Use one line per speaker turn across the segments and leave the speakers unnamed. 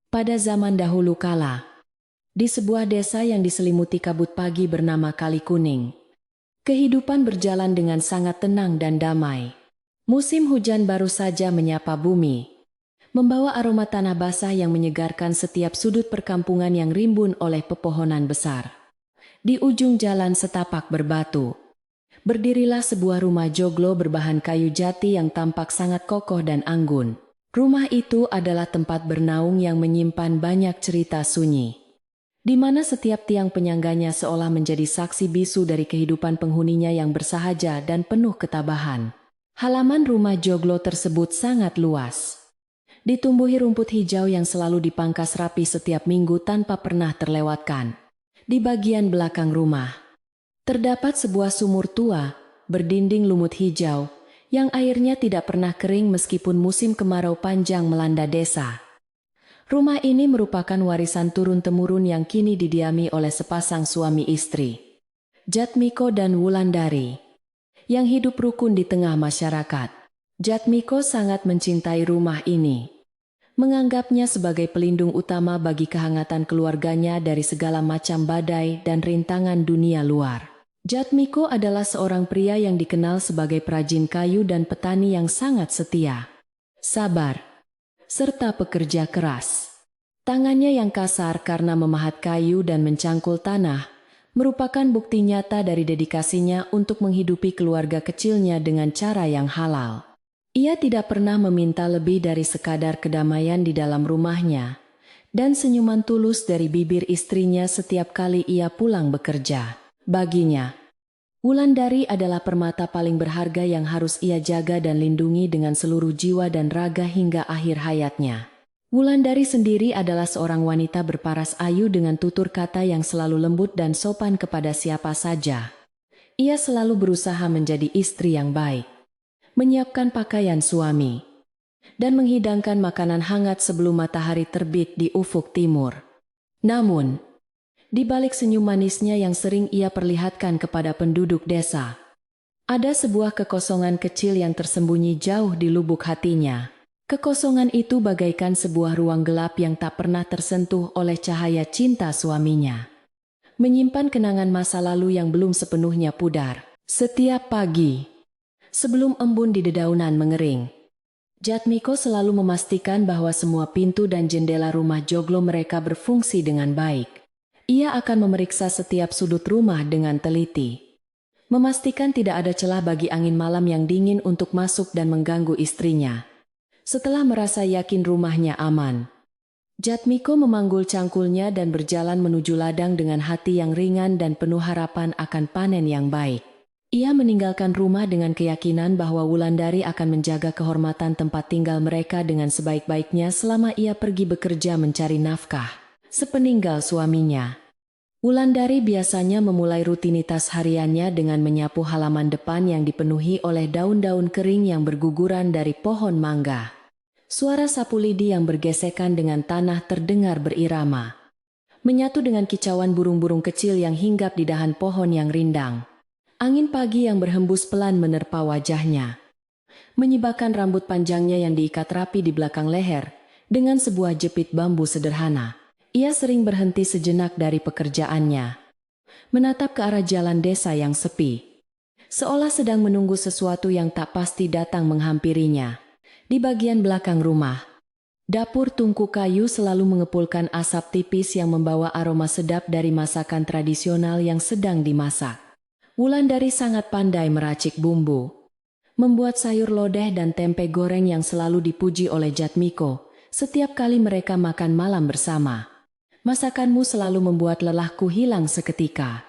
Pada zaman dahulu kala, di sebuah desa yang diselimuti kabut pagi bernama Kali Kuning, kehidupan berjalan dengan sangat tenang dan damai. Musim hujan baru saja menyapa bumi, membawa aroma tanah basah yang menyegarkan setiap sudut perkampungan yang rimbun oleh pepohonan besar. Di ujung jalan setapak berbatu, berdirilah sebuah rumah joglo berbahan kayu jati yang tampak sangat kokoh dan anggun. Rumah itu adalah tempat bernaung yang menyimpan banyak cerita sunyi, di mana setiap tiang penyangganya seolah menjadi saksi bisu dari kehidupan penghuninya yang bersahaja dan penuh ketabahan. Halaman rumah joglo tersebut sangat luas, ditumbuhi rumput hijau yang selalu dipangkas rapi setiap minggu tanpa pernah terlewatkan. Di bagian belakang rumah, terdapat sebuah sumur tua, berdinding lumut hijau, yang airnya tidak pernah kering meskipun musim kemarau panjang melanda desa. Rumah ini merupakan warisan turun-temurun yang kini didiami oleh sepasang suami istri, Jatmiko dan Wulandari, yang hidup rukun di tengah masyarakat. Jatmiko sangat mencintai rumah ini, menganggapnya sebagai pelindung utama bagi kehangatan keluarganya dari segala macam badai dan rintangan dunia luar. Jatmiko adalah seorang pria yang dikenal sebagai perajin kayu dan petani yang sangat setia, sabar, serta pekerja keras. Tangannya yang kasar karena memahat kayu dan mencangkul tanah merupakan bukti nyata dari dedikasinya untuk menghidupi keluarga kecilnya dengan cara yang halal. Ia tidak pernah meminta lebih dari sekadar kedamaian di dalam rumahnya dan senyuman tulus dari bibir istrinya setiap kali ia pulang bekerja. Baginya, Wulandari adalah permata paling berharga yang harus ia jaga dan lindungi dengan seluruh jiwa dan raga hingga akhir hayatnya. Wulandari sendiri adalah seorang wanita berparas ayu dengan tutur kata yang selalu lembut dan sopan kepada siapa saja. Ia selalu berusaha menjadi istri yang baik, menyiapkan pakaian suami, dan menghidangkan makanan hangat sebelum matahari terbit di ufuk timur. Namun, di balik senyum manisnya yang sering ia perlihatkan kepada penduduk desa, ada sebuah kekosongan kecil yang tersembunyi jauh di lubuk hatinya. Kekosongan itu bagaikan sebuah ruang gelap yang tak pernah tersentuh oleh cahaya cinta suaminya, menyimpan kenangan masa lalu yang belum sepenuhnya pudar. Setiap pagi, sebelum embun di dedaunan mengering, Jatmiko selalu memastikan bahwa semua pintu dan jendela rumah joglo mereka berfungsi dengan baik. Ia akan memeriksa setiap sudut rumah dengan teliti, memastikan tidak ada celah bagi angin malam yang dingin untuk masuk dan mengganggu istrinya. Setelah merasa yakin rumahnya aman, Jatmiko memanggul cangkulnya dan berjalan menuju ladang dengan hati yang ringan dan penuh harapan akan panen yang baik. Ia meninggalkan rumah dengan keyakinan bahwa Wulandari akan menjaga kehormatan tempat tinggal mereka dengan sebaik-baiknya selama ia pergi bekerja mencari nafkah. Sepeninggal suaminya, Wulandari biasanya memulai rutinitas hariannya dengan menyapu halaman depan yang dipenuhi oleh daun-daun kering yang berguguran dari pohon mangga. Suara sapu lidi yang bergesekan dengan tanah terdengar berirama, menyatu dengan kicauan burung-burung kecil yang hinggap di dahan pohon yang rindang. Angin pagi yang berhembus pelan menerpa wajahnya, menyibakkan rambut panjangnya yang diikat rapi di belakang leher dengan sebuah jepit bambu sederhana. Ia sering berhenti sejenak dari pekerjaannya, menatap ke arah jalan desa yang sepi, seolah sedang menunggu sesuatu yang tak pasti datang menghampirinya. Di bagian belakang rumah, dapur tungku kayu selalu mengepulkan asap tipis yang membawa aroma sedap dari masakan tradisional yang sedang dimasak. Wulandari sangat pandai meracik bumbu, membuat sayur lodeh dan tempe goreng yang selalu dipuji oleh Jatmiko setiap kali mereka makan malam bersama. Masakanmu selalu membuat lelahku hilang seketika,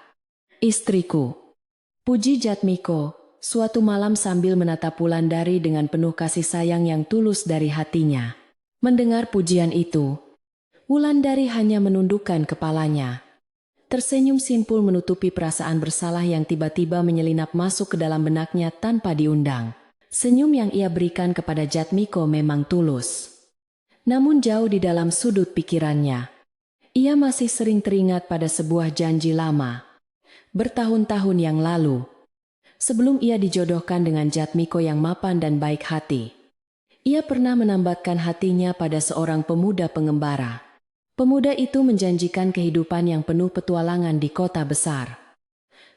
istriku, puji Jatmiko suatu malam sambil menatap Wulandari dengan penuh kasih sayang yang tulus dari hatinya. Mendengar pujian itu, Wulandari hanya menundukkan kepalanya, tersenyum simpul menutupi perasaan bersalah yang tiba-tiba menyelinap masuk ke dalam benaknya tanpa diundang. Senyum yang ia berikan kepada Jatmiko memang tulus, namun jauh di dalam sudut pikirannya, ia masih sering teringat pada sebuah janji lama, bertahun-tahun yang lalu, sebelum ia dijodohkan dengan Jatmiko yang mapan dan baik hati. Ia pernah menambatkan hatinya pada seorang pemuda pengembara, Pemuda itu menjanjikan kehidupan yang penuh petualangan di kota besar.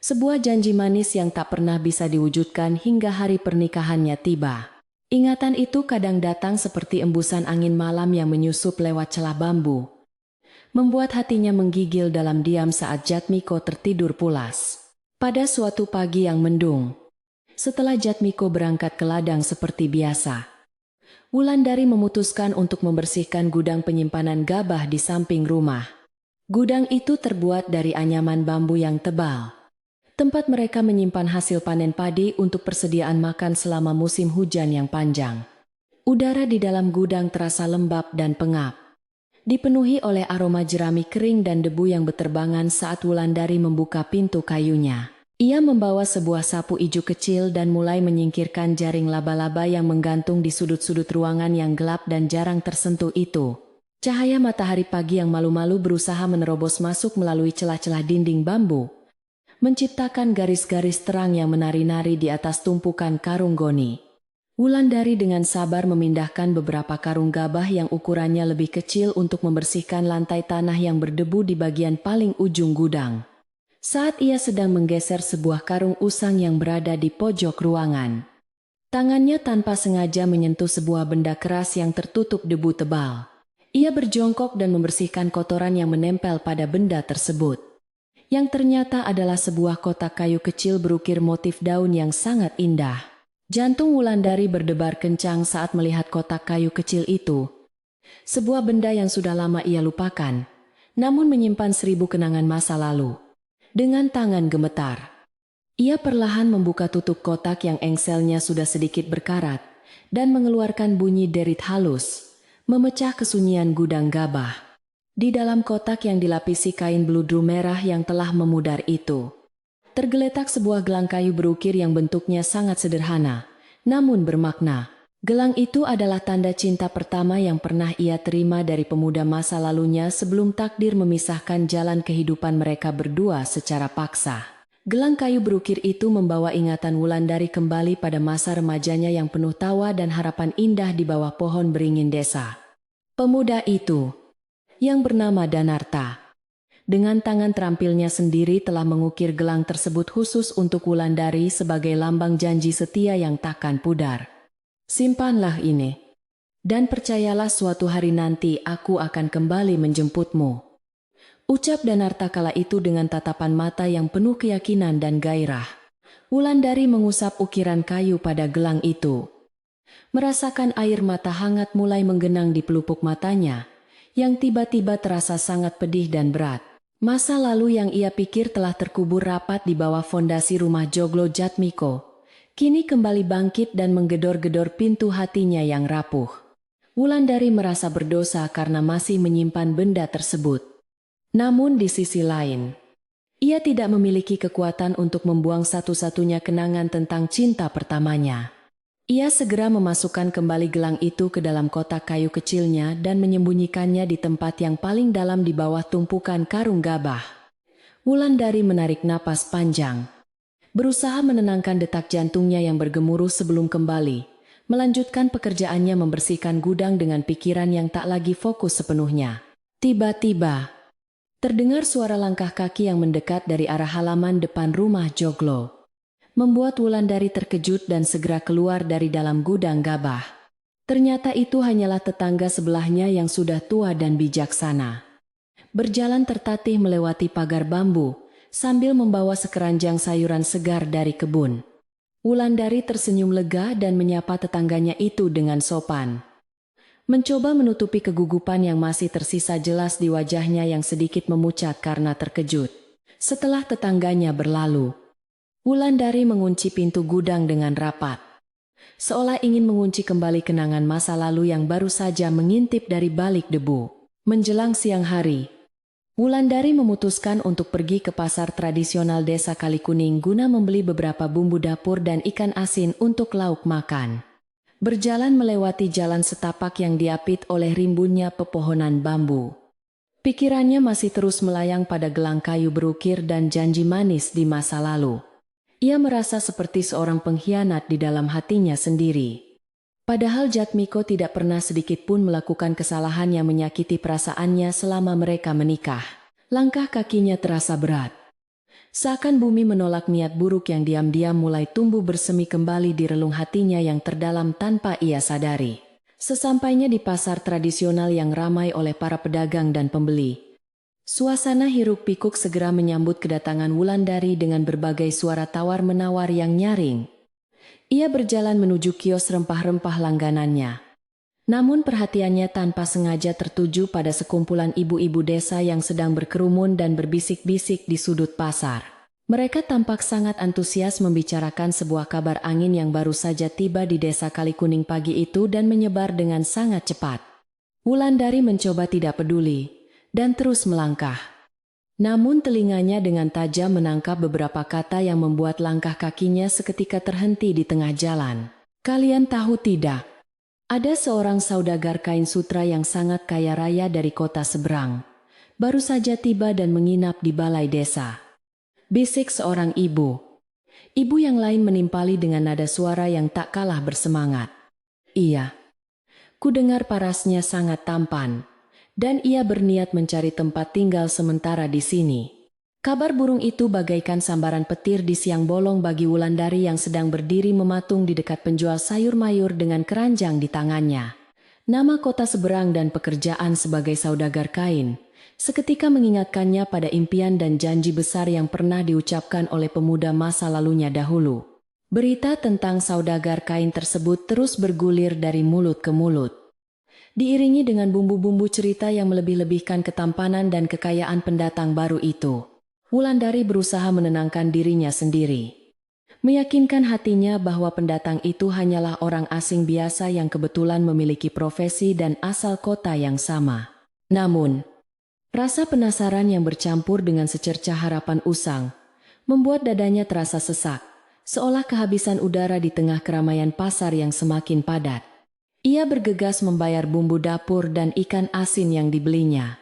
Sebuah janji manis yang tak pernah bisa diwujudkan hingga hari pernikahannya tiba. Ingatan itu kadang datang seperti embusan angin malam yang menyusup lewat celah bambu, membuat hatinya menggigil dalam diam saat Jatmiko tertidur pulas. Pada suatu pagi yang mendung, setelah Jatmiko berangkat ke ladang seperti biasa, Wulandari memutuskan untuk membersihkan gudang penyimpanan gabah di samping rumah. Gudang itu terbuat dari anyaman bambu yang tebal, tempat mereka menyimpan hasil panen padi untuk persediaan makan selama musim hujan yang panjang. Udara di dalam gudang terasa lembab dan pengap, dipenuhi oleh aroma jerami kering dan debu yang berterbangan saat Wulandari membuka pintu kayunya. Ia membawa sebuah sapu ijuk kecil dan mulai menyingkirkan jaring laba-laba yang menggantung di sudut-sudut ruangan yang gelap dan jarang tersentuh itu. Cahaya matahari pagi yang malu-malu berusaha menerobos masuk melalui celah-celah dinding bambu, menciptakan garis-garis terang yang menari-nari di atas tumpukan karung goni. Wulandari dengan sabar memindahkan beberapa karung gabah yang ukurannya lebih kecil untuk membersihkan lantai tanah yang berdebu di bagian paling ujung gudang. Saat ia sedang menggeser sebuah karung usang yang berada di pojok ruangan, tangannya tanpa sengaja menyentuh sebuah benda keras yang tertutup debu tebal. Ia berjongkok dan membersihkan kotoran yang menempel pada benda tersebut, yang ternyata adalah sebuah kotak kayu kecil berukir motif daun yang sangat indah. Jantung Wulandari berdebar kencang saat melihat kotak kayu kecil itu. Sebuah benda yang sudah lama ia lupakan, namun menyimpan 1000 kenangan masa lalu. Dengan tangan gemetar, ia perlahan membuka tutup kotak yang engselnya sudah sedikit berkarat dan mengeluarkan bunyi derit halus, memecah kesunyian gudang gabah. Di dalam kotak yang dilapisi kain beludru merah yang telah memudar itu, tergeletak sebuah gelang kayu berukir yang bentuknya sangat sederhana, namun bermakna. Gelang itu adalah tanda cinta pertama yang pernah ia terima dari pemuda masa lalunya sebelum takdir memisahkan jalan kehidupan mereka berdua secara paksa. Gelang kayu berukir itu membawa ingatan Wulandari kembali pada masa remajanya yang penuh tawa dan harapan indah di bawah pohon beringin desa. Pemuda itu, yang bernama Danarta, dengan tangan terampilnya sendiri telah mengukir gelang tersebut khusus untuk Wulandari sebagai lambang janji setia yang takkan pudar. Simpanlah ini, dan percayalah suatu hari nanti aku akan kembali menjemputmu, ucap Danarta kala itu dengan tatapan mata yang penuh keyakinan dan gairah. Wulandari mengusap ukiran kayu pada gelang itu, merasakan air mata hangat mulai menggenang di pelupuk matanya, yang tiba-tiba terasa sangat pedih dan berat. Masa lalu yang ia pikir telah terkubur rapat di bawah fondasi rumah joglo Jatmiko, kini kembali bangkit dan menggedor-gedor pintu hatinya yang rapuh. Wulandari merasa berdosa karena masih menyimpan benda tersebut. Namun di sisi lain, ia tidak memiliki kekuatan untuk membuang satu-satunya kenangan tentang cinta pertamanya. Ia segera memasukkan kembali gelang itu ke dalam kotak kayu kecilnya dan menyembunyikannya di tempat yang paling dalam di bawah tumpukan karung gabah. Wulandari menarik napas panjang, berusaha menenangkan detak jantungnya yang bergemuruh sebelum kembali melanjutkan pekerjaannya membersihkan gudang dengan pikiran yang tak lagi fokus sepenuhnya. Tiba-tiba, terdengar suara langkah kaki yang mendekat dari arah halaman depan rumah joglo, membuat Wulandari terkejut dan segera keluar dari dalam gudang gabah. Ternyata itu hanyalah tetangga sebelahnya yang sudah tua dan bijaksana. Berjalan tertatih melewati pagar bambu, sambil membawa sekeranjang sayuran segar dari kebun. Wulandari tersenyum lega dan menyapa tetangganya itu dengan sopan, mencoba menutupi kegugupan yang masih tersisa jelas di wajahnya yang sedikit memucat karena terkejut. Setelah tetangganya berlalu, Wulandari mengunci pintu gudang dengan rapat, seolah ingin mengunci kembali kenangan masa lalu yang baru saja mengintip dari balik debu. Menjelang siang hari, Wulandari memutuskan untuk pergi ke pasar tradisional desa Kalikuning guna membeli beberapa bumbu dapur dan ikan asin untuk lauk makan. Berjalan melewati jalan setapak yang diapit oleh rimbunnya pepohonan bambu, pikirannya masih terus melayang pada gelang kayu berukir dan janji manis di masa lalu. Ia merasa seperti seorang pengkhianat di dalam hatinya sendiri. Padahal Jatmiko tidak pernah sedikit pun melakukan kesalahan yang menyakiti perasaannya selama mereka menikah. Langkah kakinya terasa berat. Seakan bumi menolak niat buruk yang diam-diam mulai tumbuh bersemi kembali di relung hatinya yang terdalam tanpa ia sadari. Sesampainya di pasar tradisional yang ramai oleh para pedagang dan pembeli, suasana hiruk-pikuk segera menyambut kedatangan Wulandari dengan berbagai suara tawar-menawar yang nyaring. Ia berjalan menuju kios rempah-rempah langganannya. Namun perhatiannya tanpa sengaja tertuju pada sekumpulan ibu-ibu desa yang sedang berkerumun dan berbisik-bisik di sudut pasar. Mereka tampak sangat antusias membicarakan sebuah kabar angin yang baru saja tiba di desa Kalikuning pagi itu dan menyebar dengan sangat cepat. Wulandari mencoba tidak peduli dan terus melangkah. Namun telinganya dengan tajam menangkap beberapa kata yang membuat langkah kakinya seketika terhenti di tengah jalan. Kalian tahu tidak? Ada seorang saudagar kain sutra yang sangat kaya raya dari kota seberang. Baru saja tiba dan menginap di balai desa. Bisik seorang ibu. Ibu yang lain menimpali dengan nada suara yang tak kalah bersemangat. Iya. Ku dengar parasnya sangat tampan. Dan ia berniat mencari tempat tinggal sementara di sini. Kabar burung itu bagaikan sambaran petir di siang bolong bagi Wulandari yang sedang berdiri mematung di dekat penjual sayur mayur dengan keranjang di tangannya. Nama kota seberang dan pekerjaan sebagai saudagar kain seketika mengingatkannya pada impian dan janji besar yang pernah diucapkan oleh pemuda masa lalunya dahulu. Berita tentang saudagar kain tersebut terus bergulir dari mulut ke mulut. Diiringi dengan bumbu-bumbu cerita yang melebih-lebihkan ketampanan dan kekayaan pendatang baru itu. Wulandari berusaha menenangkan dirinya sendiri. Meyakinkan hatinya bahwa pendatang itu hanyalah orang asing biasa yang kebetulan memiliki profesi dan asal kota yang sama. Namun, rasa penasaran yang bercampur dengan secercah harapan usang membuat dadanya terasa sesak, seolah kehabisan udara di tengah keramaian pasar yang semakin padat. Ia bergegas membayar bumbu dapur dan ikan asin yang dibelinya.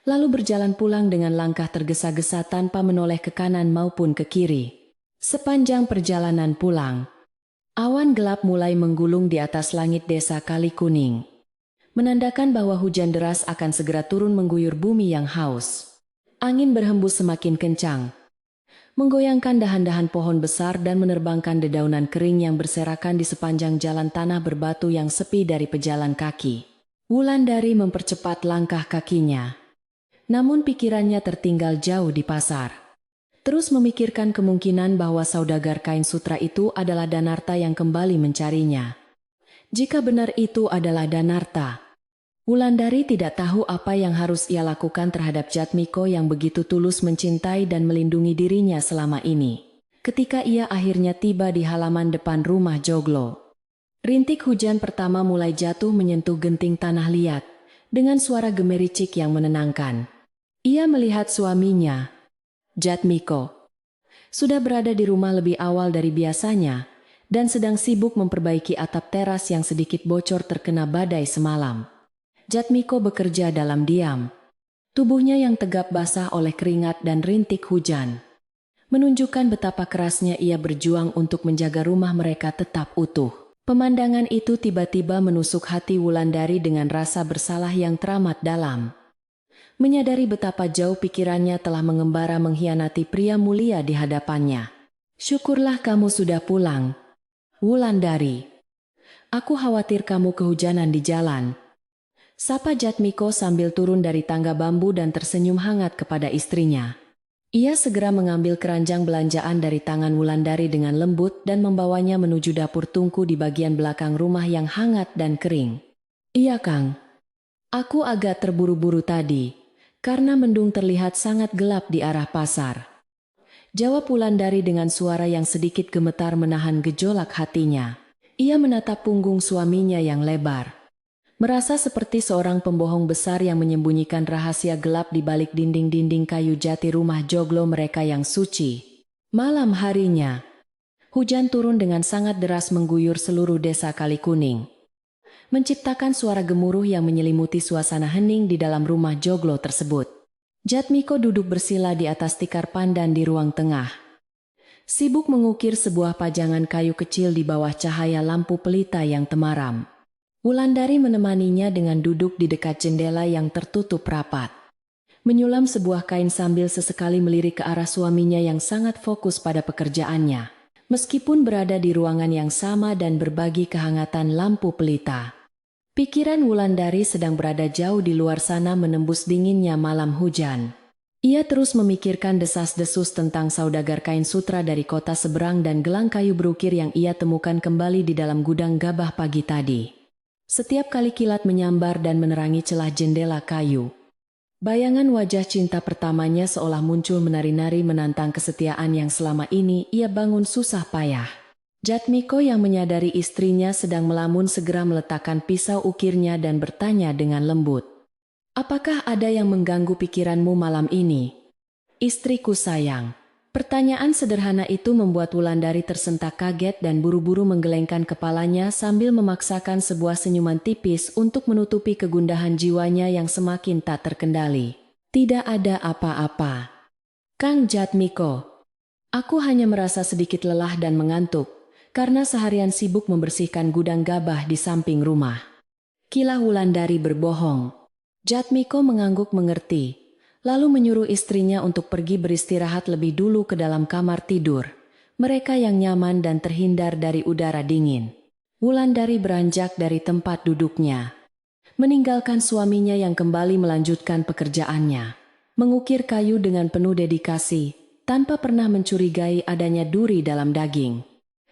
Lalu berjalan pulang dengan langkah tergesa-gesa tanpa menoleh ke kanan maupun ke kiri. Sepanjang perjalanan pulang, awan gelap mulai menggulung di atas langit desa Kalikuning, menandakan bahwa hujan deras akan segera turun mengguyur bumi yang haus. Angin berhembus semakin kencang, menggoyangkan dahan-dahan pohon besar dan menerbangkan dedaunan kering yang berserakan di sepanjang jalan tanah berbatu yang sepi dari pejalan kaki. Wulandari mempercepat langkah kakinya. Namun pikirannya tertinggal jauh di pasar. Terus memikirkan kemungkinan bahwa saudagar kain sutra itu adalah Danarta yang kembali mencarinya. Jika benar itu adalah Danarta, Wulandari tidak tahu apa yang harus ia lakukan terhadap Jatmiko yang begitu tulus mencintai dan melindungi dirinya selama ini. Ketika ia akhirnya tiba di halaman depan rumah Joglo, rintik hujan pertama mulai jatuh menyentuh genting tanah liat, dengan suara gemericik yang menenangkan. Ia melihat suaminya, Jatmiko, sudah berada di rumah lebih awal dari biasanya, dan sedang sibuk memperbaiki atap teras yang sedikit bocor terkena badai semalam. Jatmiko bekerja dalam diam. Tubuhnya yang tegap basah oleh keringat dan rintik hujan menunjukkan betapa kerasnya ia berjuang untuk menjaga rumah mereka tetap utuh. Pemandangan itu tiba-tiba menusuk hati Wulandari dengan rasa bersalah yang teramat dalam. Menyadari betapa jauh pikirannya telah mengembara mengkhianati pria mulia di hadapannya. Syukurlah kamu sudah pulang, Wulandari. Aku khawatir kamu kehujanan di jalan. Sapa Jatmiko sambil turun dari tangga bambu dan tersenyum hangat kepada istrinya. Ia segera mengambil keranjang belanjaan dari tangan Wulandari dengan lembut dan membawanya menuju dapur tungku di bagian belakang rumah yang hangat dan kering. Iya Kang, aku agak terburu-buru tadi, karena mendung terlihat sangat gelap di arah pasar. Jawab Wulandari dengan suara yang sedikit gemetar menahan gejolak hatinya. Ia menatap punggung suaminya yang lebar. Merasa seperti seorang pembohong besar yang menyembunyikan rahasia gelap di balik dinding-dinding kayu jati rumah Joglo mereka yang suci. Malam harinya, hujan turun dengan sangat deras mengguyur seluruh desa Kalikuning, menciptakan suara gemuruh yang menyelimuti suasana hening di dalam rumah Joglo tersebut. Jatmiko duduk bersila di atas tikar pandan di ruang tengah. sibuk mengukir sebuah pajangan kayu kecil di bawah cahaya lampu pelita yang temaram. Wulandari menemaninya dengan duduk di dekat jendela yang tertutup rapat. Menyulam sebuah kain sambil sesekali melirik ke arah suaminya yang sangat fokus pada pekerjaannya. Meskipun berada di ruangan yang sama dan berbagi kehangatan lampu pelita. Pikiran Wulandari sedang berada jauh di luar sana menembus dinginnya malam hujan. Ia terus memikirkan desas-desus tentang saudagar kain sutra dari kota seberang dan gelang kayu berukir yang ia temukan kembali di dalam gudang gabah pagi tadi. Setiap kali kilat menyambar dan menerangi celah jendela kayu. Bayangan wajah cinta pertamanya seolah muncul menari-nari menantang kesetiaan yang selama ini ia bangun susah payah. Jatmiko yang menyadari istrinya sedang melamun segera meletakkan pisau ukirnya dan bertanya dengan lembut. Apakah ada yang mengganggu pikiranmu malam ini? Istriku sayang. Pertanyaan sederhana itu membuat Wulandari tersentak kaget dan buru-buru menggelengkan kepalanya sambil memaksakan sebuah senyuman tipis untuk menutupi kegundahan jiwanya yang semakin tak terkendali. Tidak ada apa-apa. Kang Jatmiko. Aku hanya merasa sedikit lelah dan mengantuk, karena seharian sibuk membersihkan gudang gabah di samping rumah. Kilah Wulandari berbohong. Jatmiko mengangguk mengerti, lalu menyuruh istrinya untuk pergi beristirahat lebih dulu ke dalam kamar tidur. Mereka yang nyaman dan terhindar dari udara dingin. Wulandari beranjak dari tempat duduknya, meninggalkan suaminya yang kembali melanjutkan pekerjaannya. Mengukir kayu dengan penuh dedikasi, tanpa pernah mencurigai adanya duri dalam daging.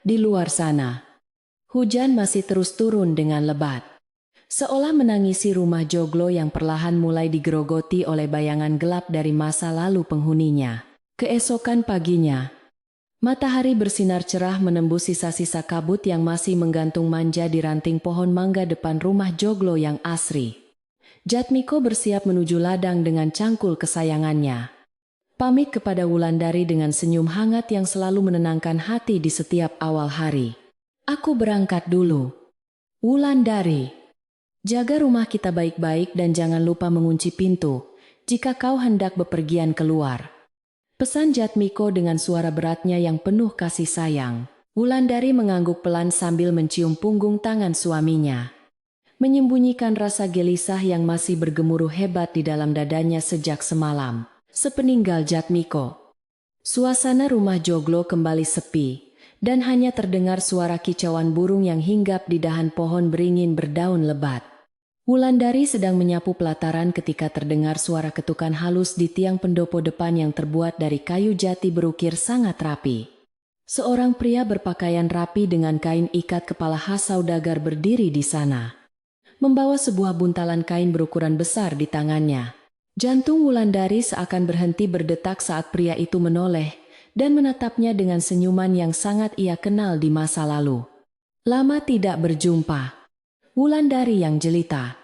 Di luar sana, hujan masih terus turun dengan lebat. Seolah menangisi rumah joglo yang perlahan mulai digerogoti oleh bayangan gelap dari masa lalu penghuninya. Keesokan paginya, matahari bersinar cerah menembus sisa-sisa kabut yang masih menggantung manja di ranting pohon mangga depan rumah joglo yang asri. Jatmiko bersiap menuju ladang dengan cangkul kesayangannya. Pamit kepada Wulandari dengan senyum hangat yang selalu menenangkan hati di setiap awal hari. Aku berangkat dulu. Wulandari. Jaga rumah kita baik-baik dan jangan lupa mengunci pintu jika kau hendak bepergian keluar. Pesan Jatmiko dengan suara beratnya yang penuh kasih sayang. Wulandari mengangguk pelan sambil mencium punggung tangan suaminya. Menyembunyikan rasa gelisah yang masih bergemuruh hebat di dalam dadanya sejak semalam. Sepeninggal Jatmiko, suasana rumah joglo kembali sepi dan hanya terdengar suara kicauan burung yang hinggap di dahan pohon beringin berdaun lebat. Wulandari sedang menyapu pelataran ketika terdengar suara ketukan halus di tiang pendopo depan yang terbuat dari kayu jati berukir sangat rapi. Seorang pria berpakaian rapi dengan kain ikat kepala khas saudagar berdiri di sana. Membawa sebuah buntalan kain berukuran besar di tangannya. Jantung Wulandari seakan berhenti berdetak saat pria itu menoleh dan menatapnya dengan senyuman yang sangat ia kenal di masa lalu. Lama tidak berjumpa. Wulandari yang jelita.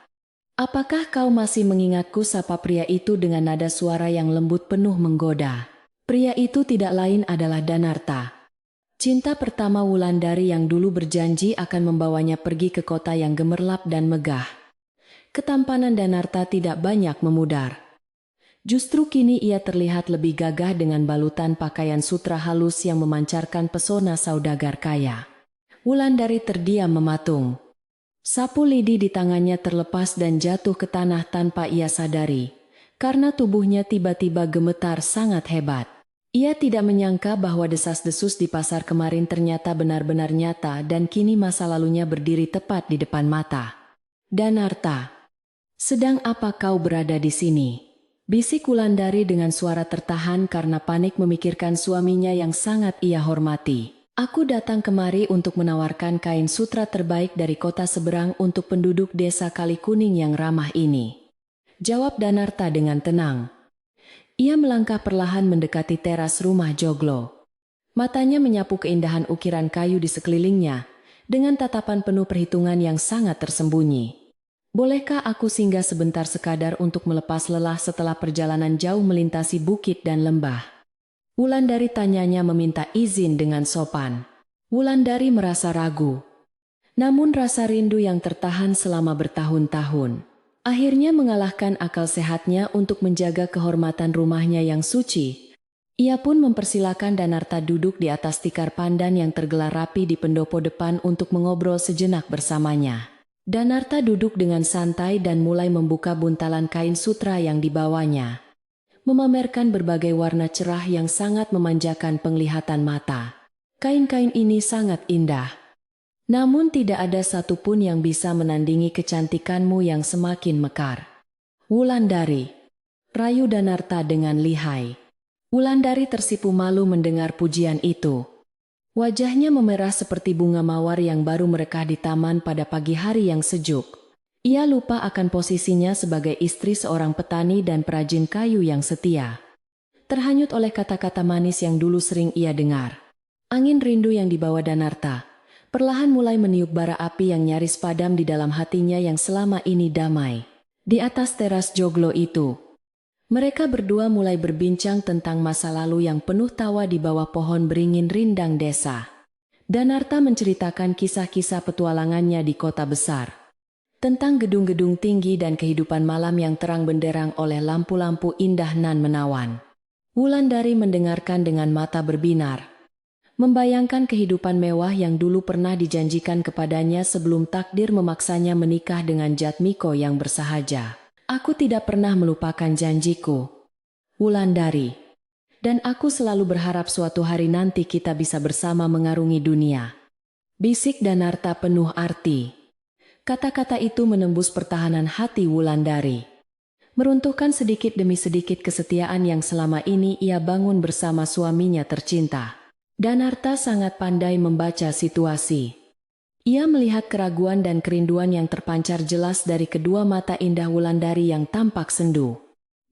Apakah kau masih mengingatku, sapa pria itu dengan nada suara yang lembut penuh menggoda. Pria itu tidak lain adalah Danarta. Cinta pertama Wulandari yang dulu berjanji akan membawanya pergi ke kota yang gemerlap dan megah. Ketampanan Danarta tidak banyak memudar. Justru kini ia terlihat lebih gagah dengan balutan pakaian sutra halus yang memancarkan pesona saudagar kaya. Wulandari terdiam mematung. Sapu lidi di tangannya terlepas dan jatuh ke tanah tanpa ia sadari, karena tubuhnya tiba-tiba gemetar sangat hebat. Ia tidak menyangka bahwa desas-desus di pasar kemarin ternyata benar-benar nyata dan kini masa lalunya berdiri tepat di depan mata. Danarta, sedang apa kau berada di sini? Bisik Wulandari dengan suara tertahan karena panik memikirkan suaminya yang sangat ia hormati. Aku datang kemari untuk menawarkan kain sutra terbaik dari kota seberang untuk penduduk desa Kali Kuning yang ramah ini. Jawab Danarta dengan tenang. Ia melangkah perlahan mendekati teras rumah joglo. Matanya menyapu keindahan ukiran kayu di sekelilingnya, dengan tatapan penuh perhitungan yang sangat tersembunyi. Bolehkah aku singgah sebentar sekadar untuk melepas lelah setelah perjalanan jauh melintasi bukit dan lembah? Wulandari tanyanya meminta izin dengan sopan. Wulandari merasa ragu. Namun rasa rindu yang tertahan selama bertahun-tahun akhirnya mengalahkan akal sehatnya untuk menjaga kehormatan rumahnya yang suci. Ia pun mempersilakan Danarta duduk di atas tikar pandan yang tergelar rapi di pendopo depan untuk mengobrol sejenak bersamanya. Danarta duduk dengan santai dan mulai membuka buntalan kain sutra yang dibawanya, memamerkan berbagai warna cerah yang sangat memanjakan penglihatan mata. Kain-kain ini sangat indah. Namun tidak ada satupun yang bisa menandingi kecantikanmu yang semakin mekar, Wulandari, rayu Danarta dengan lihai. Wulandari tersipu malu mendengar pujian itu. Wajahnya memerah seperti bunga mawar yang baru merekah di taman pada pagi hari yang sejuk. Ia lupa akan posisinya sebagai istri seorang petani dan perajin kayu yang setia. Terhanyut oleh kata-kata manis yang dulu sering ia dengar. Angin rindu yang dibawa Danarta perlahan mulai meniup bara api yang nyaris padam di dalam hatinya yang selama ini damai. Di atas teras joglo itu, mereka berdua mulai berbincang tentang masa lalu yang penuh tawa di bawah pohon beringin rindang desa. Danarta menceritakan kisah-kisah petualangannya di kota besar, tentang gedung-gedung tinggi dan kehidupan malam yang terang benderang oleh lampu-lampu indah nan menawan. Wulandari mendengarkan dengan mata berbinar, membayangkan kehidupan mewah yang dulu pernah dijanjikan kepadanya sebelum takdir memaksanya menikah dengan Jatmiko yang bersahaja. Aku tidak pernah melupakan janjiku, Wulandari. Dan aku selalu berharap suatu hari nanti kita bisa bersama mengarungi dunia. Bisik Danarta penuh arti. Kata-kata itu menembus pertahanan hati Wulandari, meruntuhkan sedikit demi sedikit kesetiaan yang selama ini ia bangun bersama suaminya tercinta. Danarta sangat pandai membaca situasi. Ia melihat keraguan dan kerinduan yang terpancar jelas dari kedua mata indah Wulandari yang tampak sendu.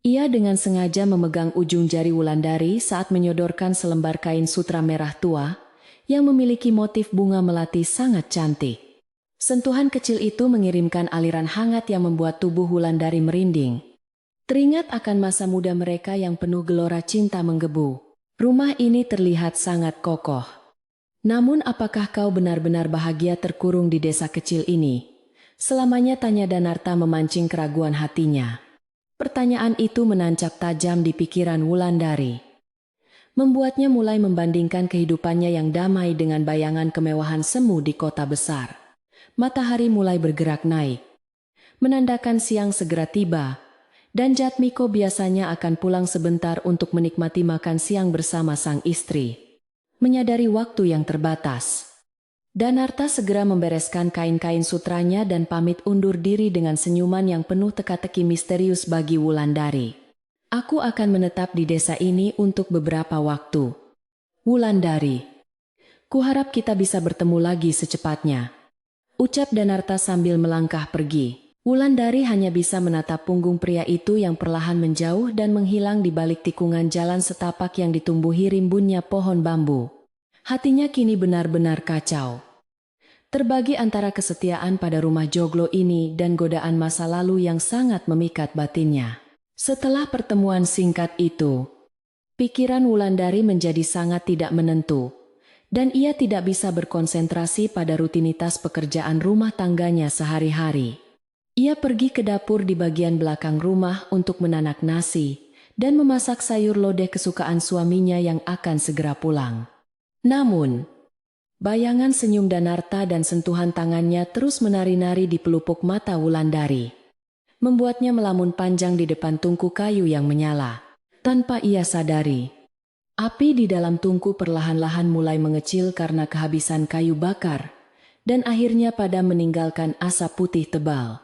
Ia dengan sengaja memegang ujung jari Wulandari saat menyodorkan selembar kain sutra merah tua yang memiliki motif bunga melati sangat cantik. Sentuhan kecil itu mengirimkan aliran hangat yang membuat tubuh Wulandari merinding. Teringat akan masa muda mereka yang penuh gelora cinta menggebu. Rumah ini terlihat sangat kokoh. Namun apakah kau benar-benar bahagia terkurung di desa kecil ini? Selamanya, tanya Danarta memancing keraguan hatinya. Pertanyaan itu menancap tajam di pikiran Wulandari, membuatnya mulai membandingkan kehidupannya yang damai dengan bayangan kemewahan semu di kota besar. Matahari mulai bergerak naik, menandakan siang segera tiba, dan Jatmiko biasanya akan pulang sebentar untuk menikmati makan siang bersama sang istri. Menyadari waktu yang terbatas, Danarta segera membereskan kain-kain sutranya dan pamit undur diri dengan senyuman yang penuh teka-teki misterius bagi Wulandari. Aku akan menetap di desa ini untuk beberapa waktu, Wulandari. Kuharap kita bisa bertemu lagi secepatnya, ucap Danarta sambil melangkah pergi. Wulandari hanya bisa menatap punggung pria itu yang perlahan menjauh dan menghilang di balik tikungan jalan setapak yang ditumbuhi rimbunnya pohon bambu. Hatinya kini benar-benar kacau, terbagi antara kesetiaan pada rumah joglo ini dan godaan masa lalu yang sangat memikat batinnya. Setelah pertemuan singkat itu, pikiran Wulandari menjadi sangat tidak menentu, dan ia tidak bisa berkonsentrasi pada rutinitas pekerjaan rumah tangganya sehari-hari. Ia pergi ke dapur di bagian belakang rumah untuk menanak nasi dan memasak sayur lodeh kesukaan suaminya yang akan segera pulang. Namun, bayangan senyum Danarta dan sentuhan tangannya terus menari-nari di pelupuk mata Wulandari, membuatnya melamun panjang di depan tungku kayu yang menyala. Tanpa ia sadari, api di dalam tungku perlahan-lahan mulai mengecil karena kehabisan kayu bakar, dan akhirnya padam meninggalkan asap putih tebal.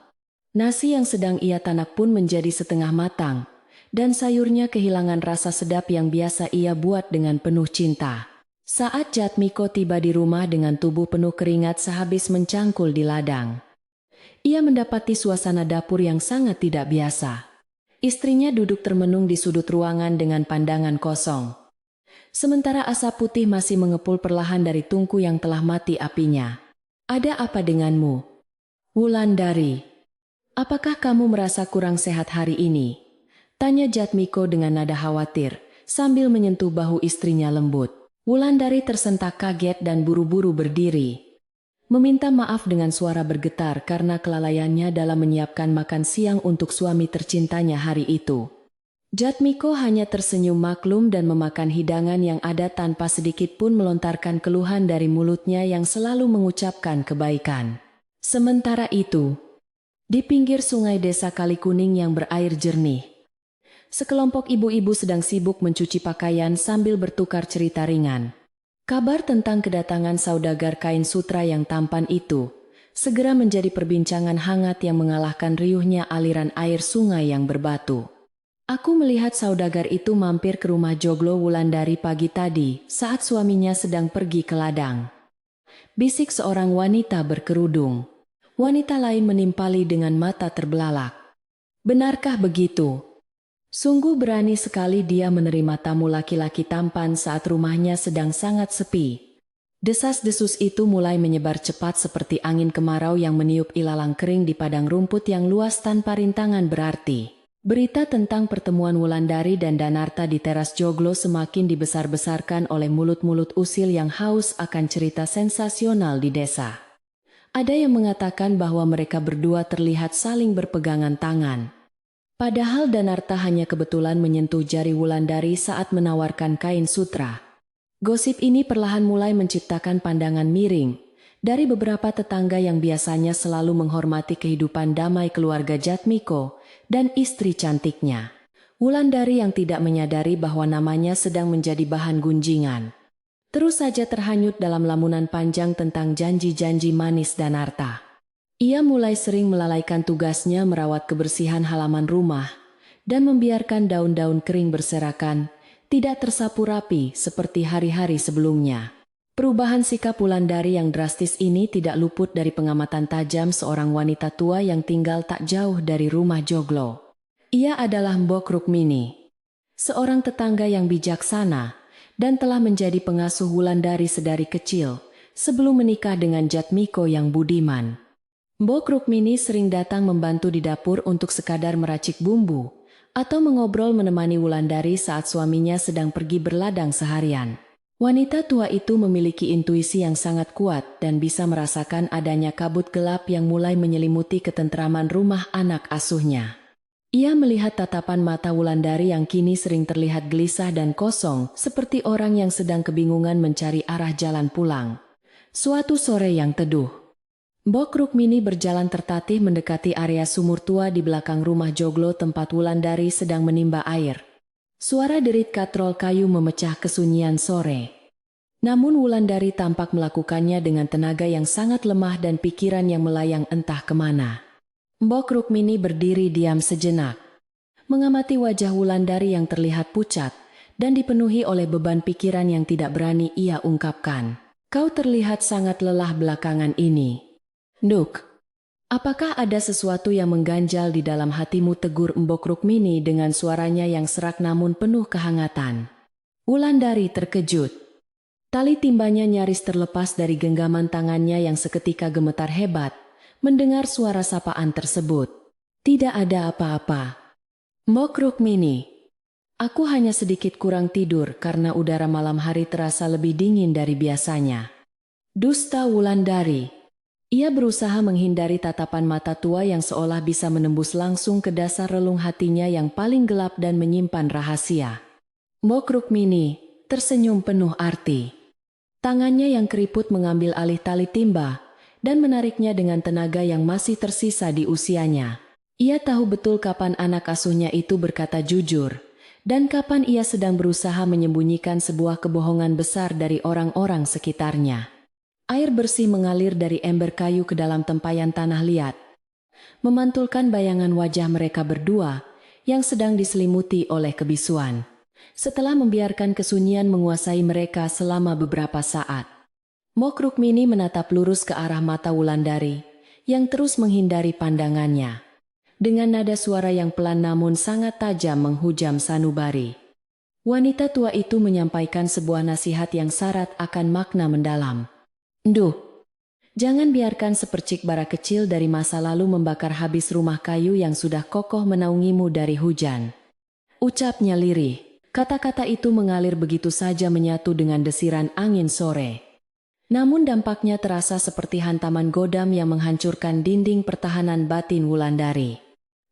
Nasi yang sedang ia tanak pun menjadi setengah matang, dan sayurnya kehilangan rasa sedap yang biasa ia buat dengan penuh cinta. Saat Jatmiko tiba di rumah dengan tubuh penuh keringat sehabis mencangkul di ladang, ia mendapati suasana dapur yang sangat tidak biasa. Istrinya duduk termenung di sudut ruangan dengan pandangan kosong, sementara asap putih masih mengepul perlahan dari tungku yang telah mati apinya. Ada apa denganmu, Wulandari? Apakah kamu merasa kurang sehat hari ini? Tanya Jatmiko dengan nada khawatir, sambil menyentuh bahu istrinya lembut. Wulandari tersentak kaget dan buru-buru berdiri, meminta maaf dengan suara bergetar karena kelalaiannya dalam menyiapkan makan siang untuk suami tercintanya hari itu. Jatmiko hanya tersenyum maklum dan memakan hidangan yang ada tanpa sedikit pun melontarkan keluhan dari mulutnya yang selalu mengucapkan kebaikan. Sementara itu, di pinggir sungai desa Kalikuning yang berair jernih, sekelompok ibu-ibu sedang sibuk mencuci pakaian sambil bertukar cerita ringan. Kabar tentang kedatangan saudagar kain sutra yang tampan itu segera menjadi perbincangan hangat yang mengalahkan riuhnya aliran air sungai yang berbatu. Aku melihat saudagar itu mampir ke rumah Joglo Wulandari pagi tadi saat suaminya sedang pergi ke ladang. Bisik seorang wanita berkerudung. Wanita lain menimpali dengan mata terbelalak. Benarkah begitu? Sungguh berani sekali dia menerima tamu laki-laki tampan saat rumahnya sedang sangat sepi. Desas-desus itu mulai menyebar cepat seperti angin kemarau yang meniup ilalang kering di padang rumput yang luas tanpa rintangan berarti. Berita tentang pertemuan Wulandari dan Danarta di teras Joglo semakin dibesar-besarkan oleh mulut-mulut usil yang haus akan cerita sensasional di desa. Ada yang mengatakan bahwa mereka berdua terlihat saling berpegangan tangan. Padahal Danarta hanya kebetulan menyentuh jari Wulandari saat menawarkan kain sutra. Gosip ini perlahan mulai menciptakan pandangan miring dari beberapa tetangga yang biasanya selalu menghormati kehidupan damai keluarga Jatmiko dan istri cantiknya, Wulandari, yang tidak menyadari bahwa namanya sedang menjadi bahan gunjingan. Terus saja terhanyut dalam lamunan panjang tentang janji-janji manis Danarta. Ia mulai sering melalaikan tugasnya merawat kebersihan halaman rumah dan membiarkan daun-daun kering berserakan, tidak tersapu rapi seperti hari-hari sebelumnya. Perubahan sikap Wulandari yang drastis ini tidak luput dari pengamatan tajam seorang wanita tua yang tinggal tak jauh dari rumah Joglo. Ia adalah Mbok Rukmini, seorang tetangga yang bijaksana dan telah menjadi pengasuh Wulandari sedari kecil sebelum menikah dengan Jatmiko yang budiman. Mbok Rukmini sering datang membantu di dapur untuk sekadar meracik bumbu atau mengobrol menemani Wulandari saat suaminya sedang pergi berladang seharian. Wanita tua itu memiliki intuisi yang sangat kuat dan bisa merasakan adanya kabut gelap yang mulai menyelimuti ketentraman rumah anak asuhnya. Ia melihat tatapan mata Wulandari yang kini sering terlihat gelisah dan kosong, seperti orang yang sedang kebingungan mencari arah jalan pulang. Suatu sore yang teduh, Mbok Rukmini berjalan tertatih mendekati area sumur tua di belakang rumah Joglo tempat Wulandari sedang menimba air. Suara derit katrol kayu memecah kesunyian sore. Namun Wulandari tampak melakukannya dengan tenaga yang sangat lemah dan pikiran yang melayang entah kemana. Mbok Rukmini berdiri diam sejenak, mengamati wajah Wulandari yang terlihat pucat dan dipenuhi oleh beban pikiran yang tidak berani ia ungkapkan. Kau terlihat sangat lelah belakangan ini, Nduk. Apakah ada sesuatu yang mengganjal di dalam hatimu, tegur Mbok Rukmini dengan suaranya yang serak namun penuh kehangatan. Wulandari terkejut. Tali timbanya nyaris terlepas dari genggaman tangannya yang seketika gemetar hebat mendengar suara sapaan tersebut. Tidak ada apa-apa, Mbok Rukmini. Aku hanya sedikit kurang tidur karena udara malam hari terasa lebih dingin dari biasanya. Dusta Wulandari. Ia berusaha menghindari tatapan mata tua yang seolah bisa menembus langsung ke dasar relung hatinya yang paling gelap dan menyimpan rahasia. Mbok Rukmini tersenyum penuh arti. Tangannya yang keriput mengambil alih tali timba dan menariknya dengan tenaga yang masih tersisa di usianya. Ia tahu betul kapan anak asuhnya itu berkata jujur dan kapan ia sedang berusaha menyembunyikan sebuah kebohongan besar dari orang-orang sekitarnya. Air bersih mengalir dari ember kayu ke dalam tempayan tanah liat, memantulkan bayangan wajah mereka berdua yang sedang diselimuti oleh kebisuan. Setelah membiarkan kesunyian menguasai mereka selama beberapa saat, Mbok Rukmini menatap lurus ke arah mata Wulandari yang terus menghindari pandangannya. Dengan nada suara yang pelan namun sangat tajam menghujam sanubari, wanita tua itu menyampaikan sebuah nasihat yang syarat akan makna mendalam. Nduh, jangan biarkan sepercik bara kecil dari masa lalu membakar habis rumah kayu yang sudah kokoh menaungimu dari hujan. Ucapnya lirih. Kata-kata itu mengalir begitu saja menyatu dengan desiran angin sore. Namun dampaknya terasa seperti hantaman godam yang menghancurkan dinding pertahanan batin Wulandari.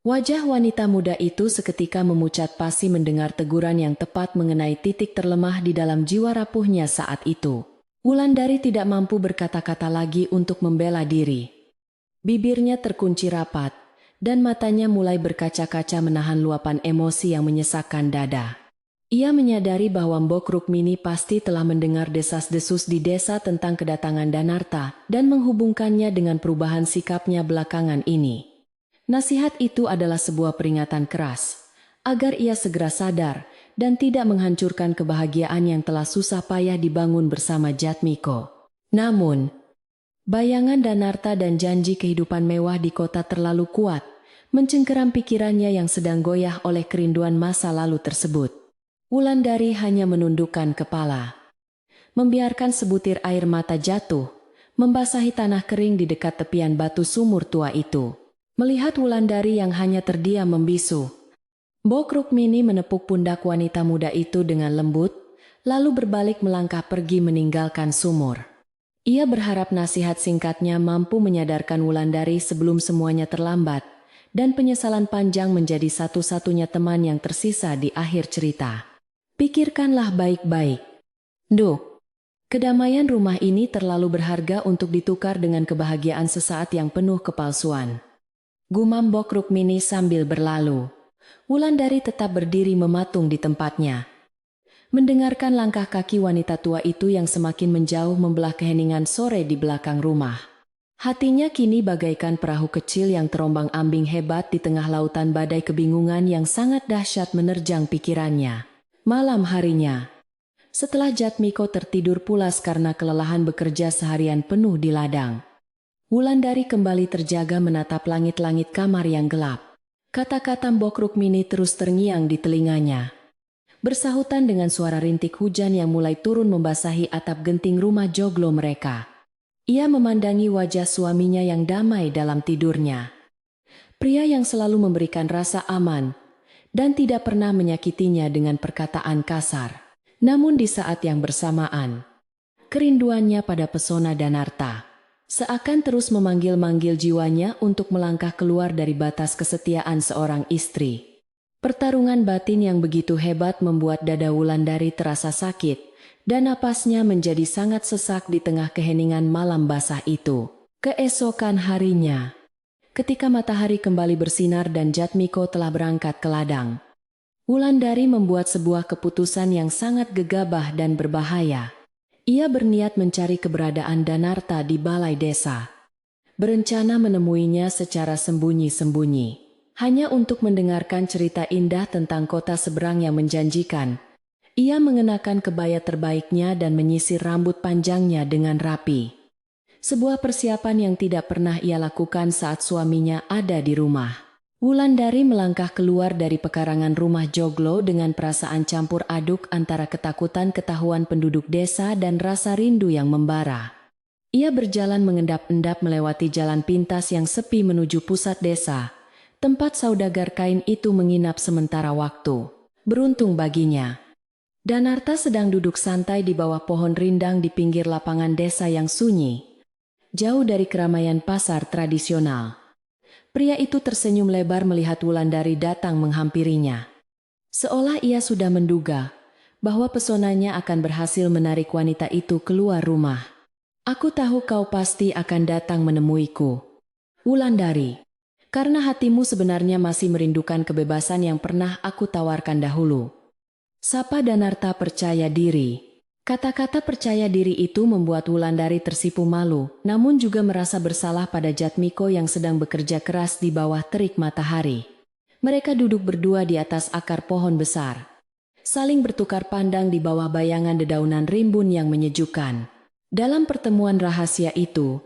Wajah wanita muda itu seketika memucat pasi mendengar teguran yang tepat mengenai titik terlemah di dalam jiwa rapuhnya saat itu. Wulandari tidak mampu berkata-kata lagi untuk membela diri. Bibirnya terkunci rapat, dan matanya mulai berkaca-kaca menahan luapan emosi yang menyesakkan dada. Ia menyadari bahwa Mbok Rukmini pasti telah mendengar desas-desus di desa tentang kedatangan Danarta dan menghubungkannya dengan perubahan sikapnya belakangan ini. Nasihat itu adalah sebuah peringatan keras, agar ia segera sadar dan tidak menghancurkan kebahagiaan yang telah susah payah dibangun bersama Jatmiko. Namun, bayangan Danarta dan janji kehidupan mewah di kota terlalu kuat, mencengkeram pikirannya yang sedang goyah oleh kerinduan masa lalu tersebut. Wulandari hanya menundukkan kepala, membiarkan sebutir air mata jatuh, membasahi tanah kering di dekat tepian batu sumur tua itu. Melihat Wulandari yang hanya terdiam membisu, Mbok Rukmini menepuk pundak wanita muda itu dengan lembut, lalu berbalik melangkah pergi meninggalkan sumur. Ia berharap nasihat singkatnya mampu menyadarkan Wulandari sebelum semuanya terlambat, dan penyesalan panjang menjadi satu-satunya teman yang tersisa di akhir cerita. Pikirkanlah baik-baik. Duh, kedamaian rumah ini terlalu berharga untuk ditukar dengan kebahagiaan sesaat yang penuh kepalsuan. Gumam Mbok Rukmini sambil berlalu. Wulandari tetap berdiri mematung di tempatnya, mendengarkan langkah kaki wanita tua itu yang semakin menjauh membelah keheningan sore di belakang rumah. Hatinya kini bagaikan perahu kecil yang terombang-ambing hebat di tengah lautan badai kebingungan yang sangat dahsyat menerjang pikirannya. Malam harinya, setelah Jatmiko tertidur pulas karena kelelahan bekerja seharian penuh di ladang, Wulandari kembali terjaga menatap langit-langit kamar yang gelap. Kata-kata Mbok Rukmini terus terngiang di telinganya, bersahutan dengan suara rintik hujan yang mulai turun membasahi atap genting rumah joglo mereka. Ia memandangi wajah suaminya yang damai dalam tidurnya. Pria yang selalu memberikan rasa aman dan tidak pernah menyakitinya dengan perkataan kasar. Namun di saat yang bersamaan, kerinduannya pada pesona Danarta seakan terus memanggil-manggil jiwanya untuk melangkah keluar dari batas kesetiaan seorang istri. Pertarungan batin yang begitu hebat membuat dada Wulandari terasa sakit, dan napasnya menjadi sangat sesak di tengah keheningan malam basah itu. Keesokan harinya, ketika matahari kembali bersinar dan Jatmiko telah berangkat ke ladang, Wulandari membuat sebuah keputusan yang sangat gegabah dan berbahaya. Ia berniat mencari keberadaan Danarta di balai desa. Berencana menemuinya secara sembunyi-sembunyi, hanya untuk mendengarkan cerita indah tentang kota seberang yang menjanjikan. Ia mengenakan kebaya terbaiknya dan menyisir rambut panjangnya dengan rapi. Sebuah persiapan yang tidak pernah ia lakukan saat suaminya ada di rumah. Wulandari melangkah keluar dari pekarangan rumah joglo dengan perasaan campur aduk antara ketakutan ketahuan penduduk desa dan rasa rindu yang membara. Ia berjalan mengendap-endap melewati jalan pintas yang sepi menuju pusat desa, tempat saudagar kain itu menginap sementara waktu. Beruntung baginya, Danarta sedang duduk santai di bawah pohon rindang di pinggir lapangan desa yang sunyi, jauh dari keramaian pasar tradisional. Pria itu tersenyum lebar melihat Wulandari datang menghampirinya. Seolah ia sudah menduga bahwa pesonanya akan berhasil menarik wanita itu keluar rumah. Aku tahu kau pasti akan datang menemuiku, Wulandari, karena hatimu sebenarnya masih merindukan kebebasan yang pernah aku tawarkan dahulu. Sapa Danarta percaya diri. Kata-kata percaya diri itu membuat Wulandari tersipu malu, namun juga merasa bersalah pada Jatmiko yang sedang bekerja keras di bawah terik matahari. Mereka duduk berdua di atas akar pohon besar, saling bertukar pandang di bawah bayangan dedaunan rimbun yang menyejukkan. Dalam pertemuan rahasia itu,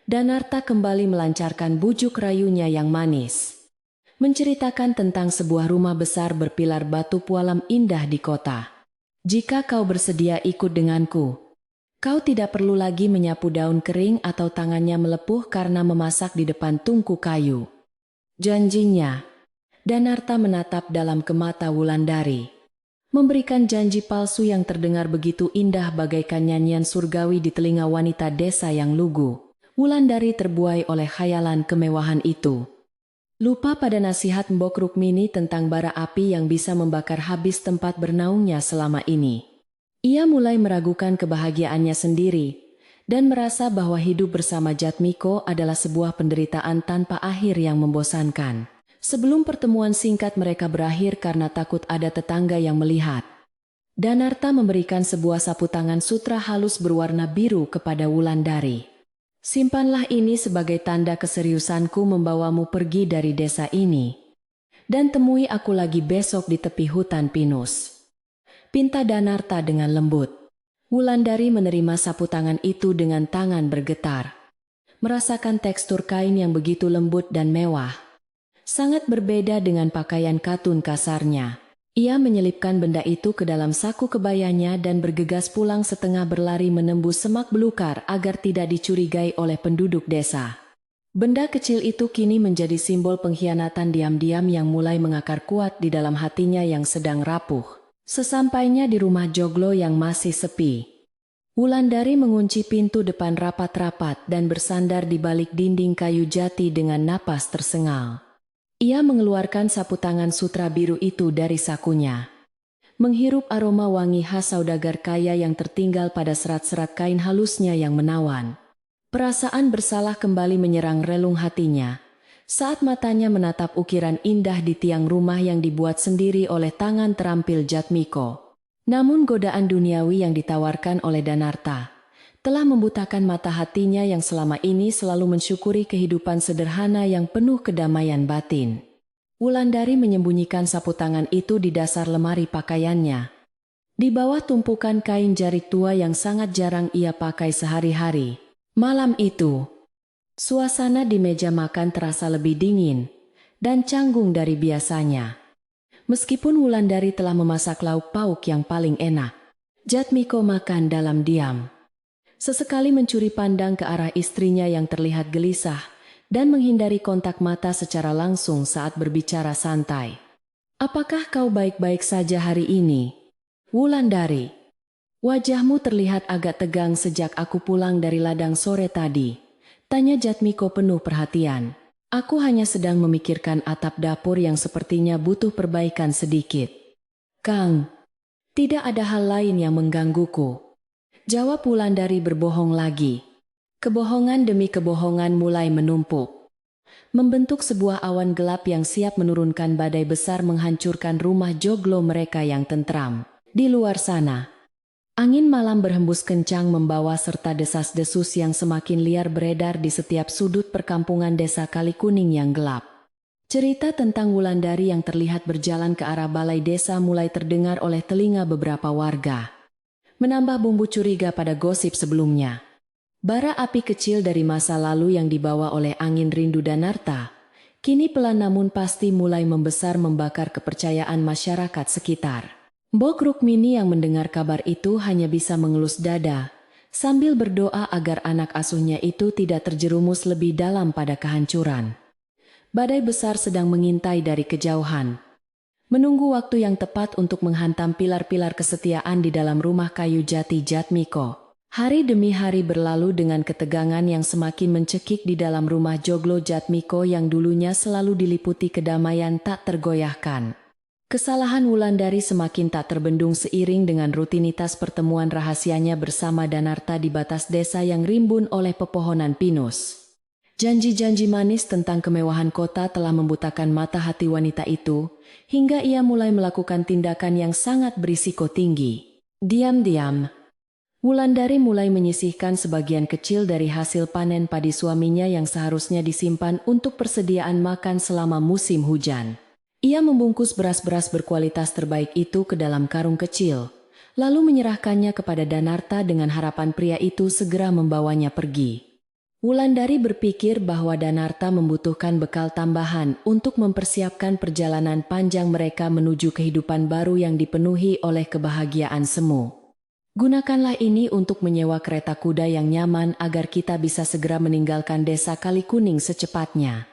Danarta kembali melancarkan bujuk rayunya yang manis, menceritakan tentang sebuah rumah besar berpilar batu pualam indah di kota. Jika kau bersedia ikut denganku, kau tidak perlu lagi menyapu daun kering atau tangannya melepuh karena memasak di depan tungku kayu. Janjinya, Danarta menatap dalam ke mata Wulandari, memberikan janji palsu yang terdengar begitu indah bagaikan nyanyian surgawi di telinga wanita desa yang lugu. Wulandari terbuai oleh khayalan kemewahan itu. Lupa pada nasihat Mbok Rukmini tentang bara api yang bisa membakar habis tempat bernaungnya selama ini. Ia mulai meragukan kebahagiaannya sendiri dan merasa bahwa hidup bersama Jatmiko adalah sebuah penderitaan tanpa akhir yang membosankan. Sebelum pertemuan singkat mereka berakhir karena takut ada tetangga yang melihat, Danarta memberikan sebuah sapu tangan sutra halus berwarna biru kepada Wulandari. Simpanlah ini sebagai tanda keseriusanku membawamu pergi dari desa ini. Dan temui aku lagi besok di tepi hutan pinus, pinta Danarta dengan lembut. Wulandari menerima sapu tangan itu dengan tangan bergetar. Merasakan tekstur kain yang begitu lembut dan mewah. Sangat berbeda dengan pakaian katun kasarnya. Ia menyelipkan benda itu ke dalam saku kebayanya dan bergegas pulang setengah berlari menembus semak belukar agar tidak dicurigai oleh penduduk desa. Benda kecil itu kini menjadi simbol pengkhianatan diam-diam yang mulai mengakar kuat di dalam hatinya yang sedang rapuh. Sesampainya di rumah joglo yang masih sepi, Wulandari mengunci pintu depan rapat-rapat dan bersandar di balik dinding kayu jati dengan napas tersengal. Ia mengeluarkan sapu tangan sutra biru itu dari sakunya. Menghirup aroma wangi khas saudagar kaya yang tertinggal pada serat-serat kain halusnya yang menawan. Perasaan bersalah kembali menyerang relung hatinya saat matanya menatap ukiran indah di tiang rumah yang dibuat sendiri oleh tangan terampil Jatmiko. Namun godaan duniawi yang ditawarkan oleh Danarta telah membutakan mata hatinya yang selama ini selalu mensyukuri kehidupan sederhana yang penuh kedamaian batin. Wulandari menyembunyikan sapu tangan itu di dasar lemari pakaiannya, di bawah tumpukan kain jarik tua yang sangat jarang ia pakai sehari-hari. Malam itu, suasana di meja makan terasa lebih dingin dan canggung dari biasanya. Meskipun Wulandari telah memasak lauk pauk yang paling enak, Jatmiko makan dalam diam. Sesekali mencuri pandang ke arah istrinya yang terlihat gelisah dan menghindari kontak mata secara langsung saat berbicara santai. "Apakah kau baik-baik saja hari ini, Wulandari? Wajahmu terlihat agak tegang sejak aku pulang dari ladang sore tadi," tanya Jatmiko penuh perhatian. "Aku hanya sedang memikirkan atap dapur yang sepertinya butuh perbaikan sedikit." "Kang, tidak ada hal lain yang menggangguku," jawab Wulandari berbohong lagi. Kebohongan demi kebohongan mulai menumpuk, membentuk sebuah awan gelap yang siap menurunkan badai besar menghancurkan rumah joglo mereka yang tentram. Di luar sana, angin malam berhembus kencang membawa serta desas-desus yang semakin liar beredar di setiap sudut perkampungan desa Kalikuning yang gelap. Cerita tentang Wulandari yang terlihat berjalan ke arah balai desa mulai terdengar oleh telinga beberapa warga, menambah bumbu curiga pada gosip sebelumnya. Bara api kecil dari masa lalu yang dibawa oleh angin rindu Danarta, kini pelan namun pasti mulai membesar membakar kepercayaan masyarakat sekitar. Mbok Rukmini yang mendengar kabar itu hanya bisa mengelus dada, sambil berdoa agar anak asuhnya itu tidak terjerumus lebih dalam pada kehancuran. Badai besar sedang mengintai dari kejauhan, menunggu waktu yang tepat untuk menghantam pilar-pilar kesetiaan di dalam rumah kayu jati Jatmiko. Hari demi hari berlalu dengan ketegangan yang semakin mencekik di dalam rumah joglo Jatmiko yang dulunya selalu diliputi kedamaian tak tergoyahkan. Kesalahan Wulandari semakin tak terbendung seiring dengan rutinitas pertemuan rahasianya bersama Danarta di batas desa yang rimbun oleh pepohonan pinus. Janji-janji manis tentang kemewahan kota telah membutakan mata hati wanita itu, hingga ia mulai melakukan tindakan yang sangat berisiko tinggi. Diam-diam, Wulandari mulai menyisihkan sebagian kecil dari hasil panen padi suaminya yang seharusnya disimpan untuk persediaan makan selama musim hujan. Ia membungkus beras-beras berkualitas terbaik itu ke dalam karung kecil, lalu menyerahkannya kepada Danarta dengan harapan pria itu segera membawanya pergi. Wulandari berpikir bahwa Danarta membutuhkan bekal tambahan untuk mempersiapkan perjalanan panjang mereka menuju kehidupan baru yang dipenuhi oleh kebahagiaan semu. "Gunakanlah ini untuk menyewa kereta kuda yang nyaman agar kita bisa segera meninggalkan desa Kalikuning secepatnya,"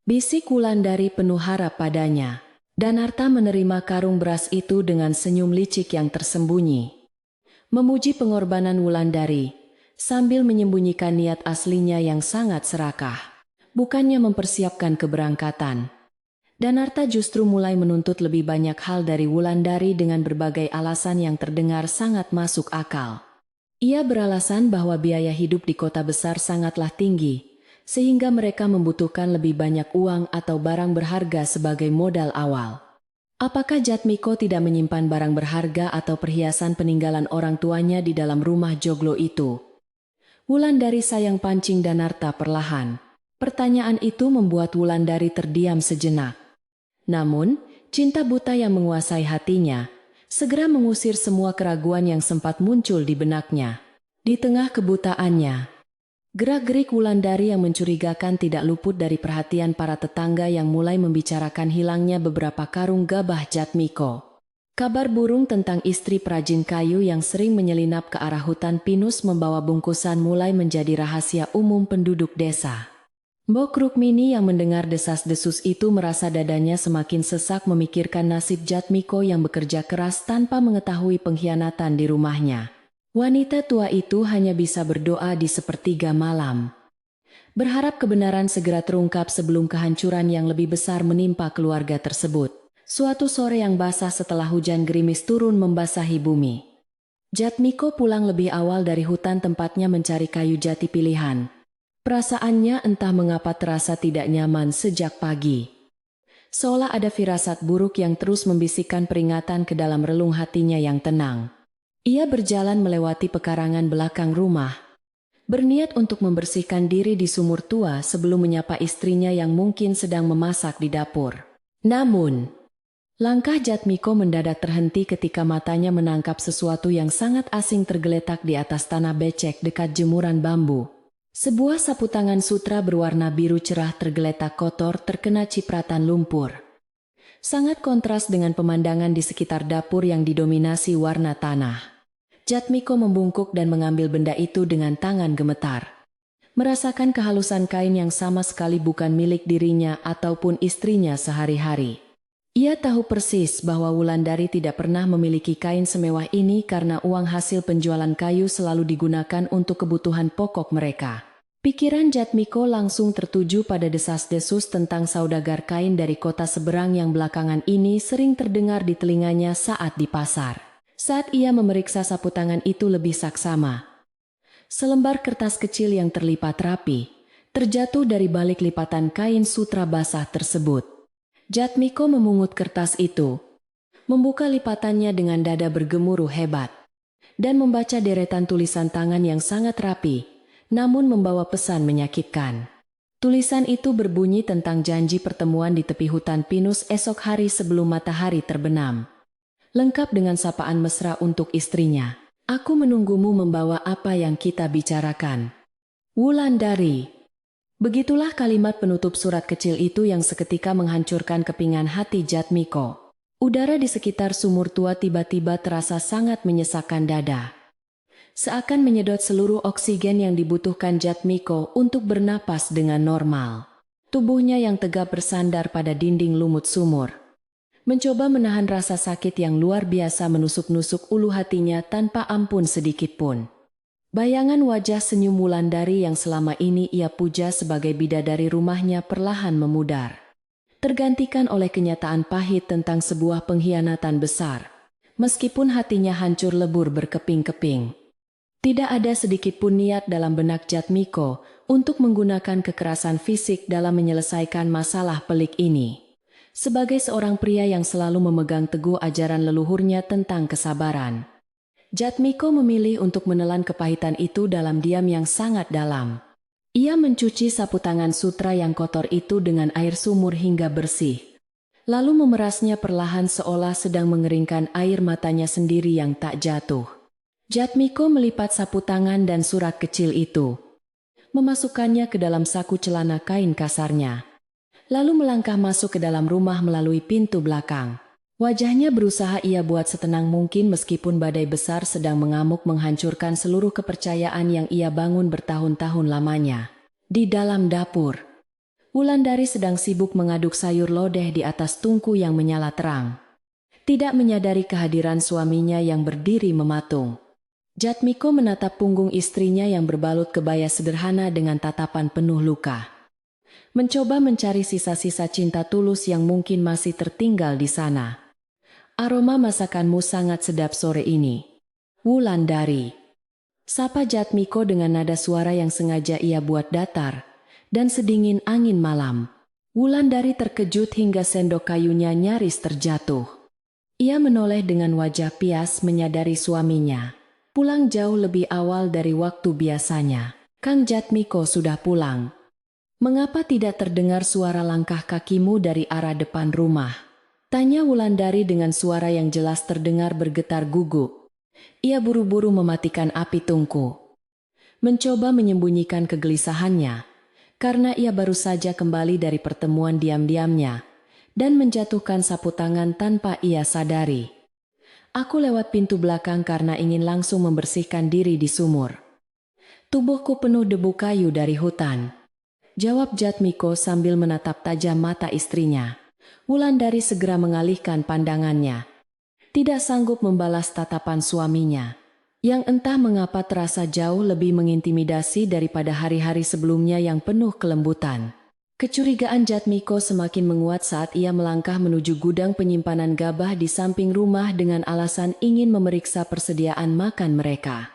bisik Wulandari penuh harap padanya. Danarta menerima karung beras itu dengan senyum licik yang tersembunyi, memuji pengorbanan Wulandari sambil menyembunyikan niat aslinya yang sangat serakah. bukannya mempersiapkan keberangkatan. Danarta justru mulai menuntut lebih banyak hal dari Wulandari dengan berbagai alasan yang terdengar sangat masuk akal. Ia beralasan bahwa biaya hidup di kota besar sangatlah tinggi, sehingga mereka membutuhkan lebih banyak uang atau barang berharga sebagai modal awal. Apakah Jatmiko tidak menyimpan barang berharga atau perhiasan peninggalan orang tuanya di dalam rumah joglo itu? Wulandari sayang pancing Danarta perlahan. Pertanyaan itu membuat Wulandari terdiam sejenak. Namun, cinta buta yang menguasai hatinya, segera mengusir semua keraguan yang sempat muncul di benaknya. Di tengah kebutaannya, gerak-gerik Wulandari yang mencurigakan tidak luput dari perhatian para tetangga yang mulai membicarakan hilangnya beberapa karung gabah Jatmiko. Kabar burung tentang istri perajin kayu yang sering menyelinap ke arah hutan pinus membawa bungkusan mulai menjadi rahasia umum penduduk desa. Mbok Rukmini yang mendengar desas-desus itu merasa dadanya semakin sesak memikirkan nasib Jatmiko yang bekerja keras tanpa mengetahui pengkhianatan di rumahnya. Wanita tua itu hanya bisa berdoa di sepertiga malam, berharap kebenaran segera terungkap sebelum kehancuran yang lebih besar menimpa keluarga tersebut. Suatu sore yang basah setelah hujan gerimis turun membasahi bumi, Jatmiko pulang lebih awal dari hutan tempatnya mencari kayu jati pilihan. Perasaannya entah mengapa terasa tidak nyaman sejak pagi. Seolah ada firasat buruk yang terus membisikkan peringatan ke dalam relung hatinya yang tenang. Ia berjalan melewati pekarangan belakang rumah, berniat untuk membersihkan diri di sumur tua sebelum menyapa istrinya yang mungkin sedang memasak di dapur. Namun, langkah Jatmiko mendadak terhenti ketika matanya menangkap sesuatu yang sangat asing tergeletak di atas tanah becek dekat jemuran bambu. Sebuah sapu tangan sutra berwarna biru cerah tergeletak kotor terkena cipratan lumpur. Sangat kontras dengan pemandangan di sekitar dapur yang didominasi warna tanah. Jatmiko membungkuk dan mengambil benda itu dengan tangan gemetar. Merasakan kehalusan kain yang sama sekali bukan milik dirinya ataupun istrinya sehari-hari. Ia tahu persis bahwa Wulandari tidak pernah memiliki kain semewah ini karena uang hasil penjualan kayu selalu digunakan untuk kebutuhan pokok mereka. Pikiran Jatmiko langsung tertuju pada desas-desus tentang saudagar kain dari kota seberang yang belakangan ini sering terdengar di telinganya saat di pasar. Saat ia memeriksa sapu tangan itu lebih saksama, selembar kertas kecil yang terlipat rapi terjatuh dari balik lipatan kain sutra basah tersebut. Jatmiko memungut kertas itu, membuka lipatannya dengan dada bergemuruh hebat, dan membaca deretan tulisan tangan yang sangat rapi, namun membawa pesan menyakitkan. Tulisan itu berbunyi tentang janji pertemuan di tepi hutan pinus esok hari sebelum matahari terbenam. Lengkap dengan sapaan mesra untuk istrinya. Aku menunggumu membawa apa yang kita bicarakan. Wulandari. Begitulah kalimat penutup surat kecil itu yang seketika menghancurkan kepingan hati Jatmiko. Udara di sekitar sumur tua tiba-tiba terasa sangat menyesakkan dada. Seakan menyedot seluruh oksigen yang dibutuhkan Jatmiko untuk bernapas dengan normal. Tubuhnya yang tegap bersandar pada dinding lumut sumur, mencoba menahan rasa sakit yang luar biasa menusuk-nusuk ulu hatinya tanpa ampun sedikitpun. Bayangan wajah senyum Wulandari yang selama ini ia puja sebagai bidadari rumahnya perlahan memudar, tergantikan oleh kenyataan pahit tentang sebuah pengkhianatan besar. Meskipun hatinya hancur lebur berkeping-keping, tidak ada sedikit pun niat dalam benak Jatmiko untuk menggunakan kekerasan fisik dalam menyelesaikan masalah pelik ini. Sebagai seorang pria yang selalu memegang teguh ajaran leluhurnya tentang kesabaran, Jatmiko memilih untuk menelan kepahitan itu dalam diam yang sangat dalam. Ia mencuci sapu tangan sutra yang kotor itu dengan air sumur hingga bersih, lalu memerasnya perlahan seolah sedang mengeringkan air matanya sendiri yang tak jatuh. Jatmiko melipat sapu tangan dan surat kecil itu, memasukkannya ke dalam saku celana kain kasarnya, lalu melangkah masuk ke dalam rumah melalui pintu belakang. Wajahnya berusaha ia buat setenang mungkin meskipun badai besar sedang mengamuk menghancurkan seluruh kepercayaan yang ia bangun bertahun-tahun lamanya. Di dalam dapur, Wulandari sedang sibuk mengaduk sayur lodeh di atas tungku yang menyala terang, tidak menyadari kehadiran suaminya yang berdiri mematung. Jatmiko menatap punggung istrinya yang berbalut kebaya sederhana dengan tatapan penuh luka. mencoba mencari sisa-sisa cinta tulus yang mungkin masih tertinggal di sana. Aroma masakanmu sangat sedap sore ini, Wulandari. Sapa Jatmiko dengan nada suara yang sengaja ia buat datar dan sedingin angin malam. Wulandari terkejut hingga sendok kayunya nyaris terjatuh. Ia menoleh dengan wajah pias menyadari suaminya pulang jauh lebih awal dari waktu biasanya. Kang Jatmiko sudah pulang. Mengapa tidak terdengar suara langkah kakimu dari arah depan rumah? Tanya Wulandari dengan suara yang jelas terdengar bergetar gugup. Ia buru-buru mematikan api tungku. Mencoba menyembunyikan kegelisahannya, karena ia baru saja kembali dari pertemuan diam-diamnya, dan menjatuhkan sapu tangan tanpa ia sadari. Aku lewat pintu belakang karena ingin langsung membersihkan diri di sumur. Tubuhku penuh debu kayu dari hutan, jawab Jatmiko sambil menatap tajam mata istrinya. Wulandari segera mengalihkan pandangannya. Tidak sanggup membalas tatapan suaminya, yang entah mengapa terasa jauh lebih mengintimidasi daripada hari-hari sebelumnya yang penuh kelembutan. Kecurigaan Jatmiko semakin menguat saat ia melangkah menuju gudang penyimpanan gabah di samping rumah dengan alasan ingin memeriksa persediaan makan mereka.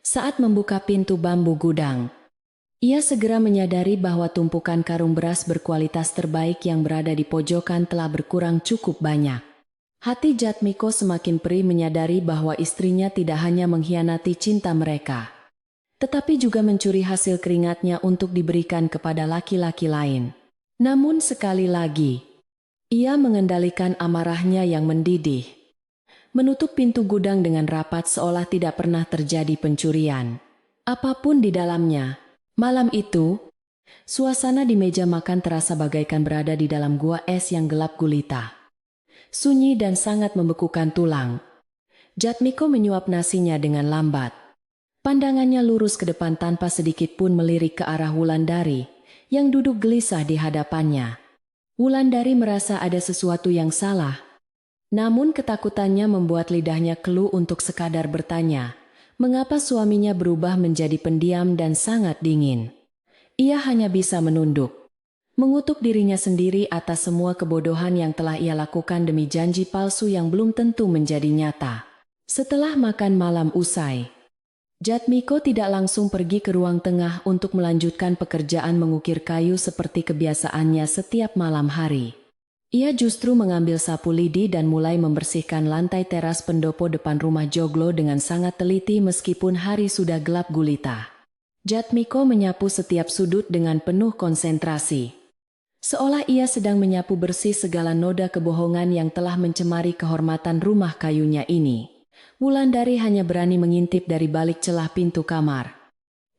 Saat membuka pintu bambu gudang, ia segera menyadari bahwa tumpukan karung beras berkualitas terbaik yang berada di pojokan telah berkurang cukup banyak. Hati Jatmiko semakin perih menyadari bahwa istrinya tidak hanya mengkhianati cinta mereka, tetapi juga mencuri hasil keringatnya untuk diberikan kepada laki-laki lain. Namun sekali lagi, ia mengendalikan amarahnya yang mendidih. Menutup pintu gudang dengan rapat seolah tidak pernah terjadi pencurian apapun di dalamnya. Malam itu, suasana di meja makan terasa bagaikan berada di dalam gua es yang gelap gulita. Sunyi dan sangat membekukan tulang. Jatmiko menyuap nasinya dengan lambat. Pandangannya lurus ke depan tanpa sedikit pun melirik ke arah Wulandari yang duduk gelisah di hadapannya. Wulandari merasa ada sesuatu yang salah. Namun ketakutannya membuat lidahnya keluh untuk sekadar bertanya, mengapa suaminya berubah menjadi pendiam dan sangat dingin. Ia hanya bisa menunduk, mengutuk dirinya sendiri atas semua kebodohan yang telah ia lakukan demi janji palsu yang belum tentu menjadi nyata. Setelah makan malam usai, Jatmiko tidak langsung pergi ke ruang tengah untuk melanjutkan pekerjaan mengukir kayu seperti kebiasaannya setiap malam hari. Ia justru mengambil sapu lidi dan mulai membersihkan lantai teras pendopo depan rumah Joglo dengan sangat teliti meskipun hari sudah gelap gulita. Jatmiko menyapu setiap sudut dengan penuh konsentrasi, seolah ia sedang menyapu bersih segala noda kebohongan yang telah mencemari kehormatan rumah kayunya ini. Wulandari hanya berani mengintip dari balik celah pintu kamar.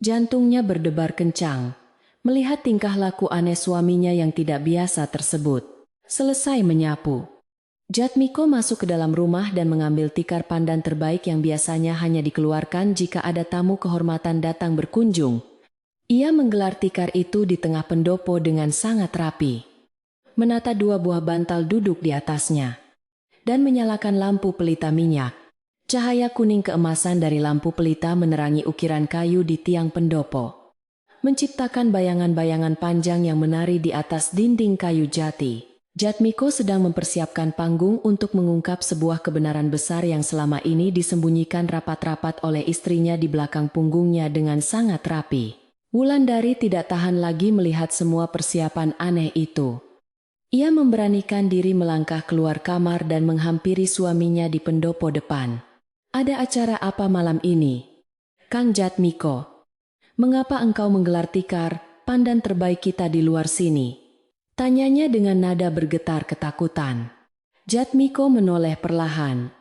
Jantungnya berdebar kencang melihat tingkah laku aneh suaminya yang tidak biasa tersebut. Selesai menyapu, Jatmiko masuk ke dalam rumah dan mengambil tikar pandan terbaik yang biasanya hanya dikeluarkan jika ada tamu kehormatan datang berkunjung. Ia menggelar tikar itu di tengah pendopo dengan sangat rapi, menata 2 buah bantal duduk di atasnya, dan menyalakan lampu pelita minyak. Cahaya kuning keemasan dari lampu pelita menerangi ukiran kayu di tiang pendopo, menciptakan bayangan-bayangan panjang yang menari di atas dinding kayu jati. Jatmiko sedang mempersiapkan panggung untuk mengungkap sebuah kebenaran besar yang selama ini disembunyikan rapat-rapat oleh istrinya di belakang punggungnya dengan sangat rapi. Wulandari tidak tahan lagi melihat semua persiapan aneh itu. Ia memberanikan diri melangkah keluar kamar dan menghampiri suaminya di pendopo depan. Ada acara apa malam ini, Kang Jatmiko? Mengapa engkau menggelar tikar pandan terbaik kita di luar sini? Tanyanya dengan nada bergetar ketakutan. Jatmiko menoleh perlahan,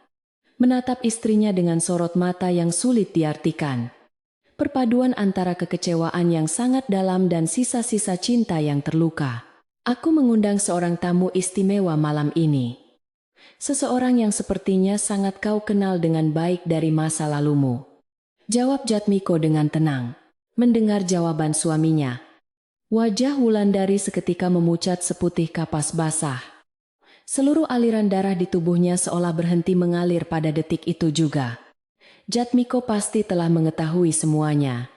menatap istrinya dengan sorot mata yang sulit diartikan. Perpaduan antara kekecewaan yang sangat dalam dan sisa-sisa cinta yang terluka. Aku mengundang seorang tamu istimewa malam ini. Seseorang yang sepertinya sangat kau kenal dengan baik dari masa lalumu. Jawab Jatmiko dengan tenang. Mendengar jawaban suaminya, wajah Wulandari seketika memucat seputih kapas basah. Seluruh aliran darah di tubuhnya seolah berhenti mengalir pada detik itu juga. Jatmiko pasti telah mengetahui semuanya.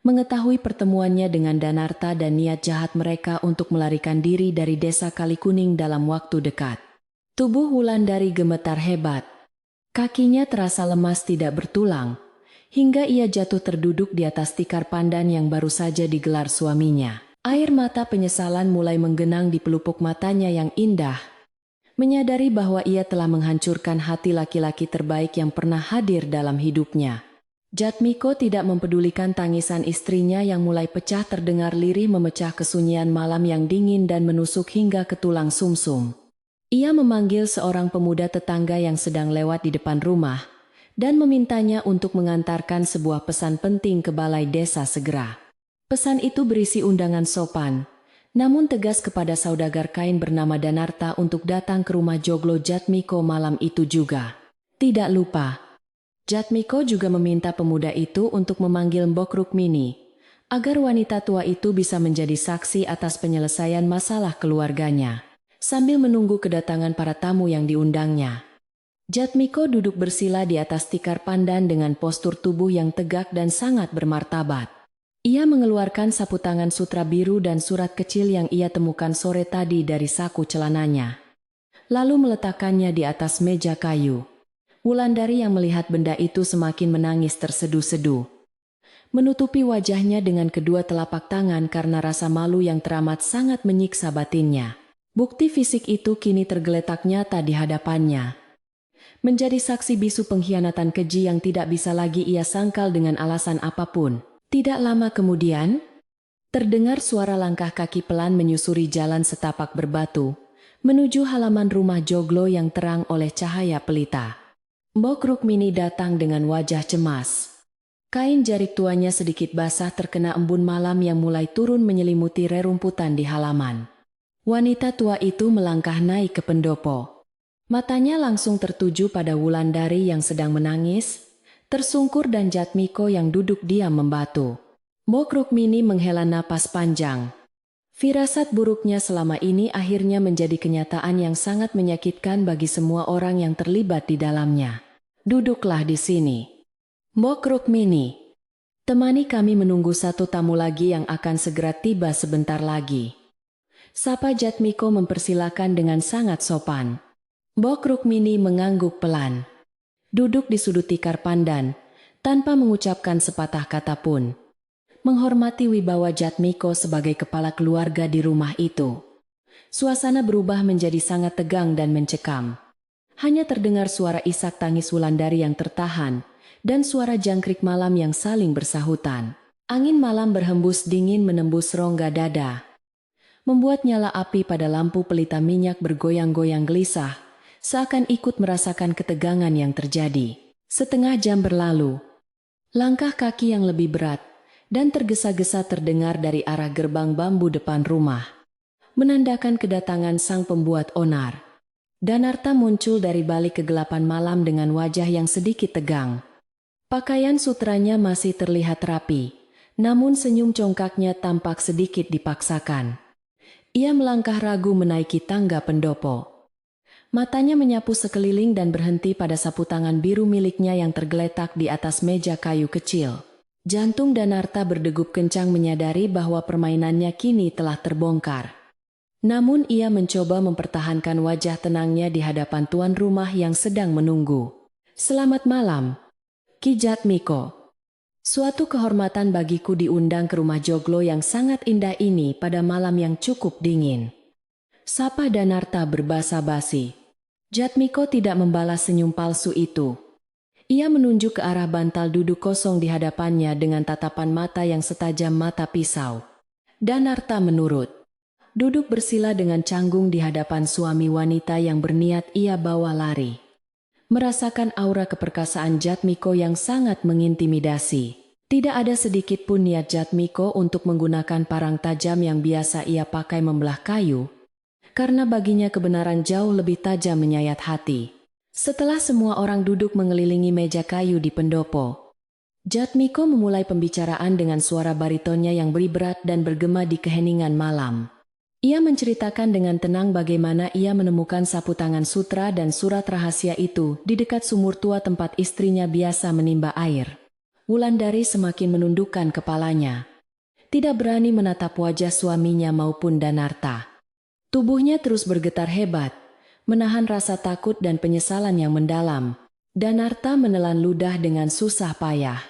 Mengetahui pertemuannya dengan Danarta dan niat jahat mereka untuk melarikan diri dari desa Kalikuning dalam waktu dekat, tubuh Wulandari gemetar hebat. Kakinya terasa lemas tidak bertulang, hingga ia jatuh terduduk di atas tikar pandan yang baru saja digelar suaminya. Air mata penyesalan mulai menggenang di pelupuk matanya yang indah, menyadari bahwa ia telah menghancurkan hati laki-laki terbaik yang pernah hadir dalam hidupnya. Jatmiko tidak mempedulikan tangisan istrinya yang mulai pecah terdengar lirih memecah kesunyian malam yang dingin dan menusuk hingga ke tulang sumsum. Ia memanggil seorang pemuda tetangga yang sedang lewat di depan rumah dan memintanya untuk mengantarkan sebuah pesan penting ke balai desa segera. Pesan itu berisi undangan sopan, namun tegas kepada saudagar kain bernama Danarta untuk datang ke rumah Joglo Jatmiko malam itu juga. Tidak lupa, Jatmiko juga meminta pemuda itu untuk memanggil Mbok Rukmini, agar wanita tua itu bisa menjadi saksi atas penyelesaian masalah keluarganya. Sambil menunggu kedatangan para tamu yang diundangnya, Jatmiko duduk bersila di atas tikar pandan dengan postur tubuh yang tegak dan sangat bermartabat. Ia mengeluarkan sapu tangan sutra biru dan surat kecil yang ia temukan sore tadi dari saku celananya, lalu meletakkannya di atas meja kayu. Wulandari yang melihat benda itu semakin menangis terseduh-seduh, menutupi wajahnya dengan kedua telapak tangan karena rasa malu yang teramat sangat menyiksa batinnya. Bukti fisik itu kini tergeletak nyata di hadapannya, menjadi saksi bisu pengkhianatan keji yang tidak bisa lagi ia sangkal dengan alasan apapun. Tidak lama kemudian, terdengar suara langkah kaki pelan menyusuri jalan setapak berbatu, menuju halaman rumah Joglo yang terang oleh cahaya pelita. Mbok Rukmini datang dengan wajah cemas. Kain jarik tuanya sedikit basah terkena embun malam yang mulai turun menyelimuti rerumputan di halaman. Wanita tua itu melangkah naik ke pendopo. Matanya langsung tertuju pada Wulandari yang sedang menangis, tersungkur dan Jatmiko yang duduk diam membatu. Mbok Rukmini menghela napas panjang. Firasat buruknya selama ini akhirnya menjadi kenyataan yang sangat menyakitkan bagi semua orang yang terlibat di dalamnya. Duduklah di sini, Mbok Rukmini. Temani kami menunggu satu tamu lagi yang akan segera tiba sebentar lagi. Sapa Jatmiko mempersilakan dengan sangat sopan. Mbok Rukmini mengangguk pelan, duduk di sudut tikar pandan, tanpa mengucapkan sepatah kata pun, menghormati wibawa Jatmiko sebagai kepala keluarga di rumah itu. Suasana berubah menjadi sangat tegang dan mencekam. Hanya terdengar suara isak tangis Wulandari yang tertahan, dan suara jangkrik malam yang saling bersahutan. Angin malam berhembus dingin menembus rongga dada, membuat nyala api pada lampu pelita minyak bergoyang-goyang gelisah, seakan ikut merasakan ketegangan yang terjadi. Setengah jam berlalu, langkah kaki yang lebih berat dan tergesa-gesa terdengar dari arah gerbang bambu depan rumah, menandakan kedatangan sang pembuat onar. Danarta muncul dari balik kegelapan malam dengan wajah yang sedikit tegang. Pakaian sutranya masih terlihat rapi, namun senyum congkaknya tampak sedikit dipaksakan. Ia melangkah ragu menaiki tangga pendopo. Matanya menyapu sekeliling dan berhenti pada sapu tangan biru miliknya yang tergeletak di atas meja kayu kecil. Jantung Danarta berdegup kencang menyadari bahwa permainannya kini telah terbongkar. Namun ia mencoba mempertahankan wajah tenangnya di hadapan tuan rumah yang sedang menunggu. Selamat malam, Ki Jatmiko. Suatu kehormatan bagiku diundang ke rumah Joglo yang sangat indah ini pada malam yang cukup dingin. Sapa Danarta berbasa-basi. Jatmiko tidak membalas senyum palsu itu. Ia menunjuk ke arah bantal duduk kosong di hadapannya dengan tatapan mata yang setajam mata pisau. Danarta menurut. Duduk bersila dengan canggung di hadapan suami wanita yang berniat ia bawa lari. Merasakan aura keperkasaan Jatmiko yang sangat mengintimidasi. Tidak ada sedikit pun niat Jatmiko untuk menggunakan parang tajam yang biasa ia pakai membelah kayu, karena baginya kebenaran jauh lebih tajam menyayat hati. Setelah semua orang duduk mengelilingi meja kayu di pendopo, Jatmiko memulai pembicaraan dengan suara baritonnya yang berberat dan bergema di keheningan malam. Ia menceritakan dengan tenang bagaimana ia menemukan sapu tangan sutra dan surat rahasia itu di dekat sumur tua tempat istrinya biasa menimba air. Wulandari semakin menundukkan kepalanya. Tidak berani menatap wajah suaminya maupun Danarta. Tubuhnya terus bergetar hebat, menahan rasa takut dan penyesalan yang mendalam. Danarta menelan ludah dengan susah payah.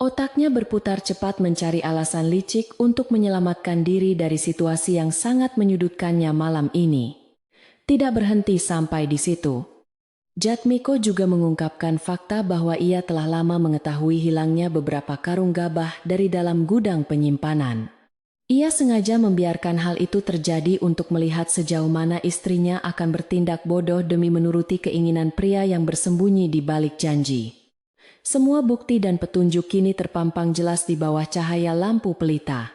Otaknya berputar cepat mencari alasan licik untuk menyelamatkan diri dari situasi yang sangat menyudutkannya malam ini. Tidak berhenti sampai di situ. Jatmiko juga mengungkapkan fakta bahwa ia telah lama mengetahui hilangnya beberapa karung gabah dari dalam gudang penyimpanan. Ia sengaja membiarkan hal itu terjadi untuk melihat sejauh mana istrinya akan bertindak bodoh demi menuruti keinginan pria yang bersembunyi di balik janji. Semua bukti dan petunjuk kini terpampang jelas di bawah cahaya lampu pelita.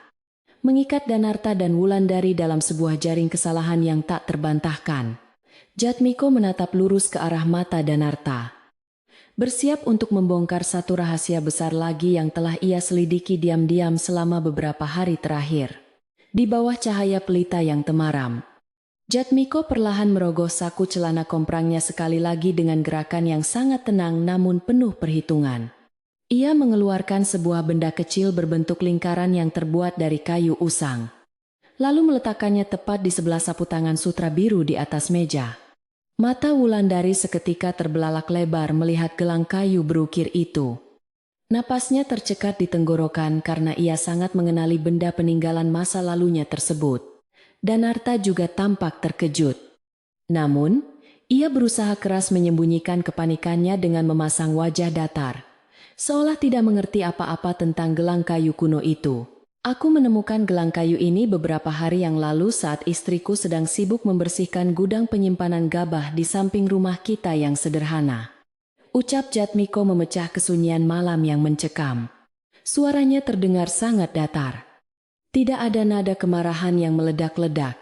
Mengikat Danarta dan Wulandari dalam sebuah jaring kesalahan yang tak terbantahkan. Jatmiko menatap lurus ke arah mata Danarta. Bersiap untuk membongkar satu rahasia besar lagi yang telah ia selidiki diam-diam selama beberapa hari terakhir. Di bawah cahaya pelita yang temaram, Jatmiko perlahan merogoh saku celana komprangnya sekali lagi dengan gerakan yang sangat tenang namun penuh perhitungan. Ia mengeluarkan sebuah benda kecil berbentuk lingkaran yang terbuat dari kayu usang. Lalu meletakkannya tepat di sebelah sapu tangan sutra biru di atas meja. Mata Wulandari seketika terbelalak lebar melihat gelang kayu berukir itu. Napasnya tercekat di tenggorokan karena ia sangat mengenali benda peninggalan masa lalunya tersebut. Danarta juga tampak terkejut. Namun, ia berusaha keras menyembunyikan kepanikannya dengan memasang wajah datar, seolah tidak mengerti apa-apa tentang gelang kayu kuno itu. Aku menemukan gelang kayu ini beberapa hari yang lalu saat istriku sedang sibuk membersihkan gudang penyimpanan gabah di samping rumah kita yang sederhana. Ucap Jatmiko memecah kesunyian malam yang mencekam. Suaranya terdengar sangat datar. Tidak ada nada kemarahan yang meledak-ledak.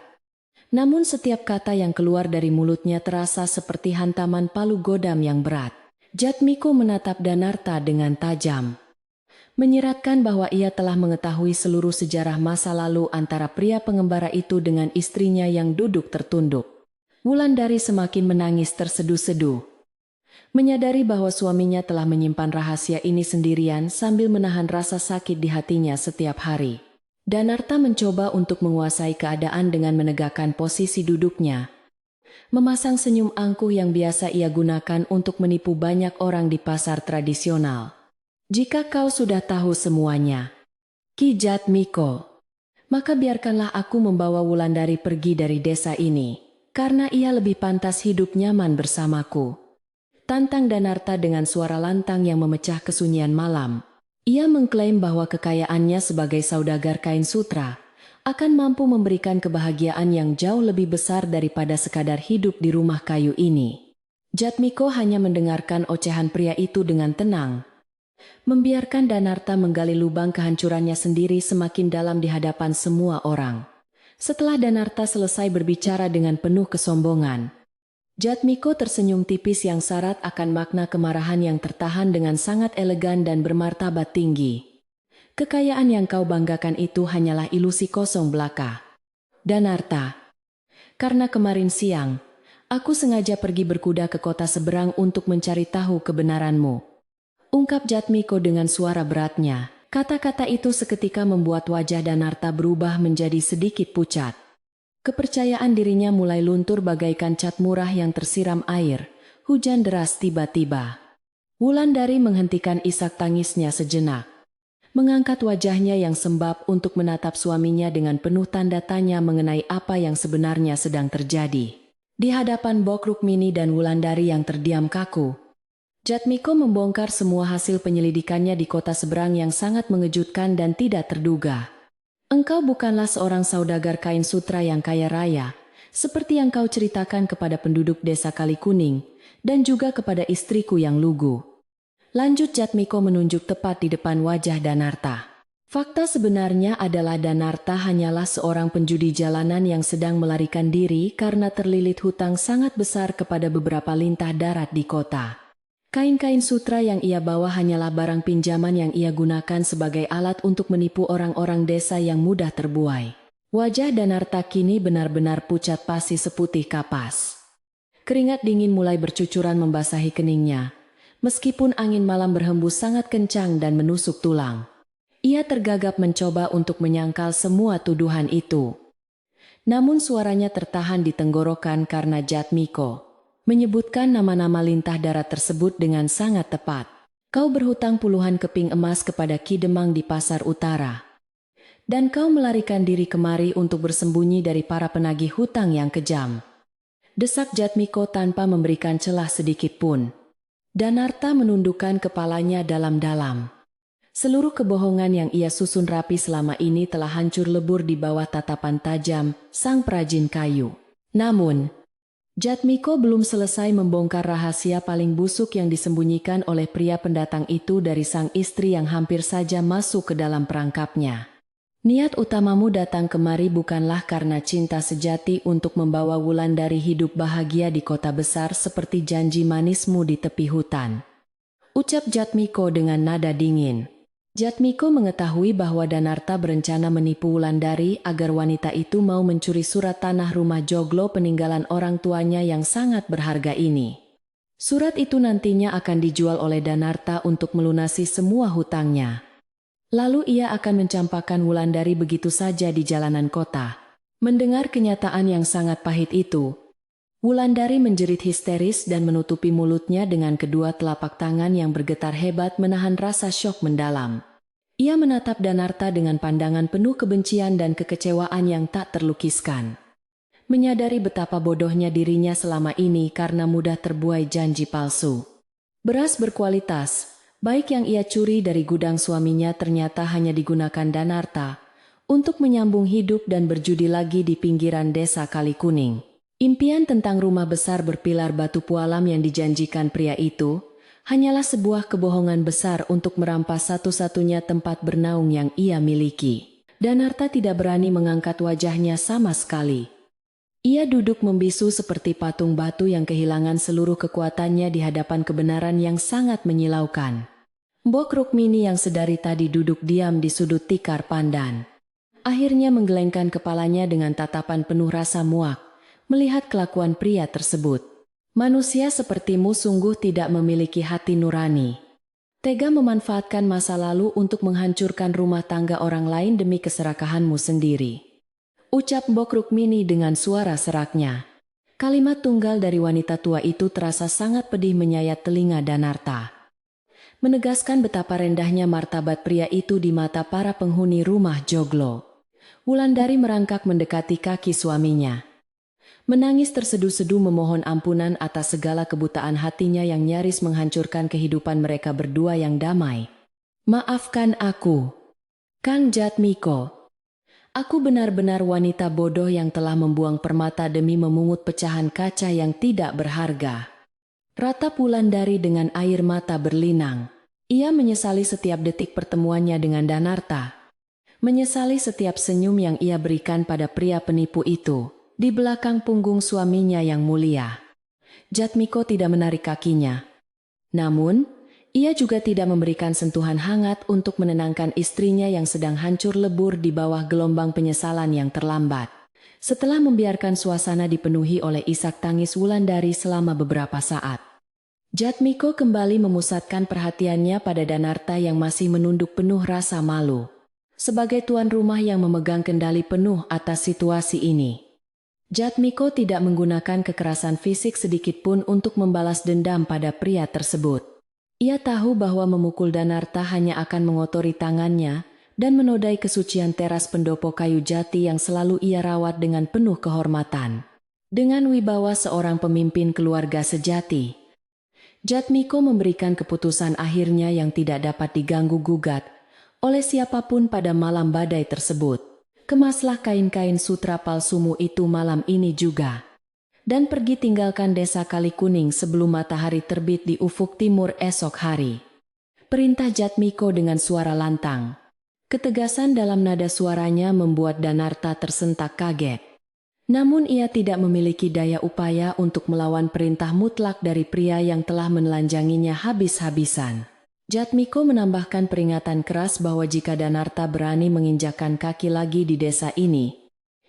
Namun setiap kata yang keluar dari mulutnya terasa seperti hantaman palu godam yang berat. Jatmiko menatap Danarta dengan tajam, menyiratkan bahwa ia telah mengetahui seluruh sejarah masa lalu antara pria pengembara itu dengan istrinya yang duduk tertunduk. Wulandari semakin menangis terseduh-seduh, menyadari bahwa suaminya telah menyimpan rahasia ini sendirian sambil menahan rasa sakit di hatinya setiap hari. Danarta mencoba untuk menguasai keadaan dengan menegakkan posisi duduknya, memasang senyum angkuh yang biasa ia gunakan untuk menipu banyak orang di pasar tradisional. Jika kau sudah tahu semuanya, Ki Jatmiko, maka biarkanlah aku membawa Wulandari pergi dari desa ini, karena ia lebih pantas hidup nyaman bersamaku. Tantang Danarta dengan suara lantang yang memecah kesunyian malam. Ia mengklaim bahwa kekayaannya sebagai saudagar kain sutra akan mampu memberikan kebahagiaan yang jauh lebih besar daripada sekadar hidup di rumah kayu ini. Jatmiko hanya mendengarkan ocehan pria itu dengan tenang, membiarkan Danarta menggali lubang kehancurannya sendiri semakin dalam di hadapan semua orang. Setelah Danarta selesai berbicara dengan penuh kesombongan, Jatmiko tersenyum tipis yang syarat akan makna kemarahan yang tertahan dengan sangat elegan dan bermartabat tinggi. Kekayaan yang kau banggakan itu hanyalah ilusi kosong belaka. Danarta, karena kemarin siang, aku sengaja pergi berkuda ke kota seberang untuk mencari tahu kebenaranmu. Ungkap Jatmiko dengan suara beratnya. Kata-kata itu seketika membuat wajah Danarta berubah menjadi sedikit pucat. Kepercayaan dirinya mulai luntur bagaikan cat murah yang tersiram air. Hujan deras tiba-tiba. Wulandari menghentikan isak tangisnya sejenak, mengangkat wajahnya yang sembab untuk menatap suaminya dengan penuh tanda tanya mengenai apa yang sebenarnya sedang terjadi. Di hadapan Bok Rukmini dan Wulandari yang terdiam kaku, Jatmiko membongkar semua hasil penyelidikannya di kota seberang yang sangat mengejutkan dan tidak terduga. Engkau bukanlah seorang saudagar kain sutra yang kaya raya, seperti yang kau ceritakan kepada penduduk desa Kalikuning, dan juga kepada istriku yang lugu. Lanjut Jatmiko menunjuk tepat di depan wajah Danarta. Fakta sebenarnya adalah Danarta hanyalah seorang penjudi jalanan yang sedang melarikan diri karena terlilit hutang sangat besar kepada beberapa lintah darat di kota. Kain-kain sutra yang ia bawa hanyalah barang pinjaman yang ia gunakan sebagai alat untuk menipu orang-orang desa yang mudah terbuai. Wajah Danarta kini benar-benar pucat pasi seputih kapas. Keringat dingin mulai bercucuran membasahi keningnya, Meskipun angin malam berhembus sangat kencang dan menusuk tulang, ia tergagap mencoba untuk menyangkal semua tuduhan itu. Namun suaranya tertahan di tenggorokan karena Jatmiko menyebutkan nama-nama lintah darat tersebut dengan sangat tepat. Kau berhutang puluhan keping emas kepada Ki Demang di Pasar Utara. Dan kau melarikan diri kemari untuk bersembunyi dari para penagih hutang yang kejam. Desak Jatmiko tanpa memberikan celah sedikit pun. Danarta menundukkan kepalanya dalam-dalam. Seluruh kebohongan yang ia susun rapi selama ini telah hancur lebur di bawah tatapan tajam sang perajin kayu. Namun, Jatmiko belum selesai membongkar rahasia paling busuk yang disembunyikan oleh pria pendatang itu dari sang istri yang hampir saja masuk ke dalam perangkapnya. Niat utamamu datang kemari bukanlah karena cinta sejati untuk membawa Wulandari hidup bahagia di kota besar seperti janji manismu di tepi hutan. Ucap Jatmiko dengan nada dingin. Jatmiko mengetahui bahwa Danarta berencana menipu Wulandari agar wanita itu mau mencuri surat tanah rumah joglo peninggalan orang tuanya yang sangat berharga ini. Surat itu nantinya akan dijual oleh Danarta untuk melunasi semua hutangnya. Lalu ia akan mencampakkan Wulandari begitu saja di jalanan kota. Mendengar kenyataan yang sangat pahit itu, Wulandari menjerit histeris dan menutupi mulutnya dengan kedua telapak tangan yang bergetar hebat menahan rasa syok mendalam. Ia menatap Danarta dengan pandangan penuh kebencian dan kekecewaan yang tak terlukiskan. Menyadari betapa bodohnya dirinya selama ini karena mudah terbuai janji palsu. Beras berkualitas, baik yang ia curi dari gudang suaminya ternyata hanya digunakan Danarta untuk menyambung hidup dan berjudi lagi di pinggiran desa Kali Kuning. Impian tentang rumah besar berpilar batu pualam yang dijanjikan pria itu hanyalah sebuah kebohongan besar untuk merampas satu-satunya tempat bernaung yang ia miliki. Danarta tidak berani mengangkat wajahnya sama sekali. Ia duduk membisu seperti patung batu yang kehilangan seluruh kekuatannya di hadapan kebenaran yang sangat menyilaukan. Mbok Rukmini yang sedari tadi duduk diam di sudut tikar pandan, akhirnya menggelengkan kepalanya dengan tatapan penuh rasa muak. Melihat kelakuan pria tersebut, manusia sepertimu sungguh tidak memiliki hati nurani. Tega memanfaatkan masa lalu untuk menghancurkan rumah tangga orang lain demi keserakahanmu sendiri. Ucap Mbok Rukmini dengan suara seraknya. Kalimat tunggal dari wanita tua itu terasa sangat pedih menyayat telinga Danarta. Menegaskan betapa rendahnya martabat pria itu di mata para penghuni rumah joglo. Wulandari merangkak mendekati kaki suaminya. Menangis terseduh-seduh memohon ampunan atas segala kebutaan hatinya yang nyaris menghancurkan kehidupan mereka berdua yang damai. Maafkan aku, Kang Jatmiko. Aku benar-benar wanita bodoh yang telah membuang permata demi memungut pecahan kaca yang tidak berharga. Ratap Wulandari dengan air mata berlinang. Ia menyesali setiap detik pertemuannya dengan Danarta. Menyesali setiap senyum yang ia berikan pada pria penipu itu. Di belakang punggung suaminya yang mulia. Jatmiko tidak menarik kakinya. Namun, ia juga tidak memberikan sentuhan hangat untuk menenangkan istrinya yang sedang hancur lebur di bawah gelombang penyesalan yang terlambat. Setelah membiarkan suasana dipenuhi oleh isak tangis Wulandari selama beberapa saat, Jatmiko kembali memusatkan perhatiannya pada Danarta yang masih menunduk penuh rasa malu. Sebagai tuan rumah yang memegang kendali penuh atas situasi ini, Jatmiko tidak menggunakan kekerasan fisik sedikitpun untuk membalas dendam pada pria tersebut. Ia tahu bahwa memukul Danarta hanya akan mengotori tangannya dan menodai kesucian teras pendopo kayu jati yang selalu ia rawat dengan penuh kehormatan. Dengan wibawa seorang pemimpin keluarga sejati, Jatmiko memberikan keputusan akhirnya yang tidak dapat diganggu-gugat oleh siapapun pada malam badai tersebut. Kemaslah kain-kain sutra palsumu itu malam ini juga. Dan pergi tinggalkan desa Kali Kuning sebelum matahari terbit di ufuk timur esok hari. Perintah Jatmiko dengan suara lantang. Ketegasan dalam nada suaranya membuat Danarta tersentak kaget. Namun ia tidak memiliki daya upaya untuk melawan perintah mutlak dari pria yang telah menelanjanginya habis-habisan. Jatmiko menambahkan peringatan keras bahwa jika Danarta berani menginjakkan kaki lagi di desa ini,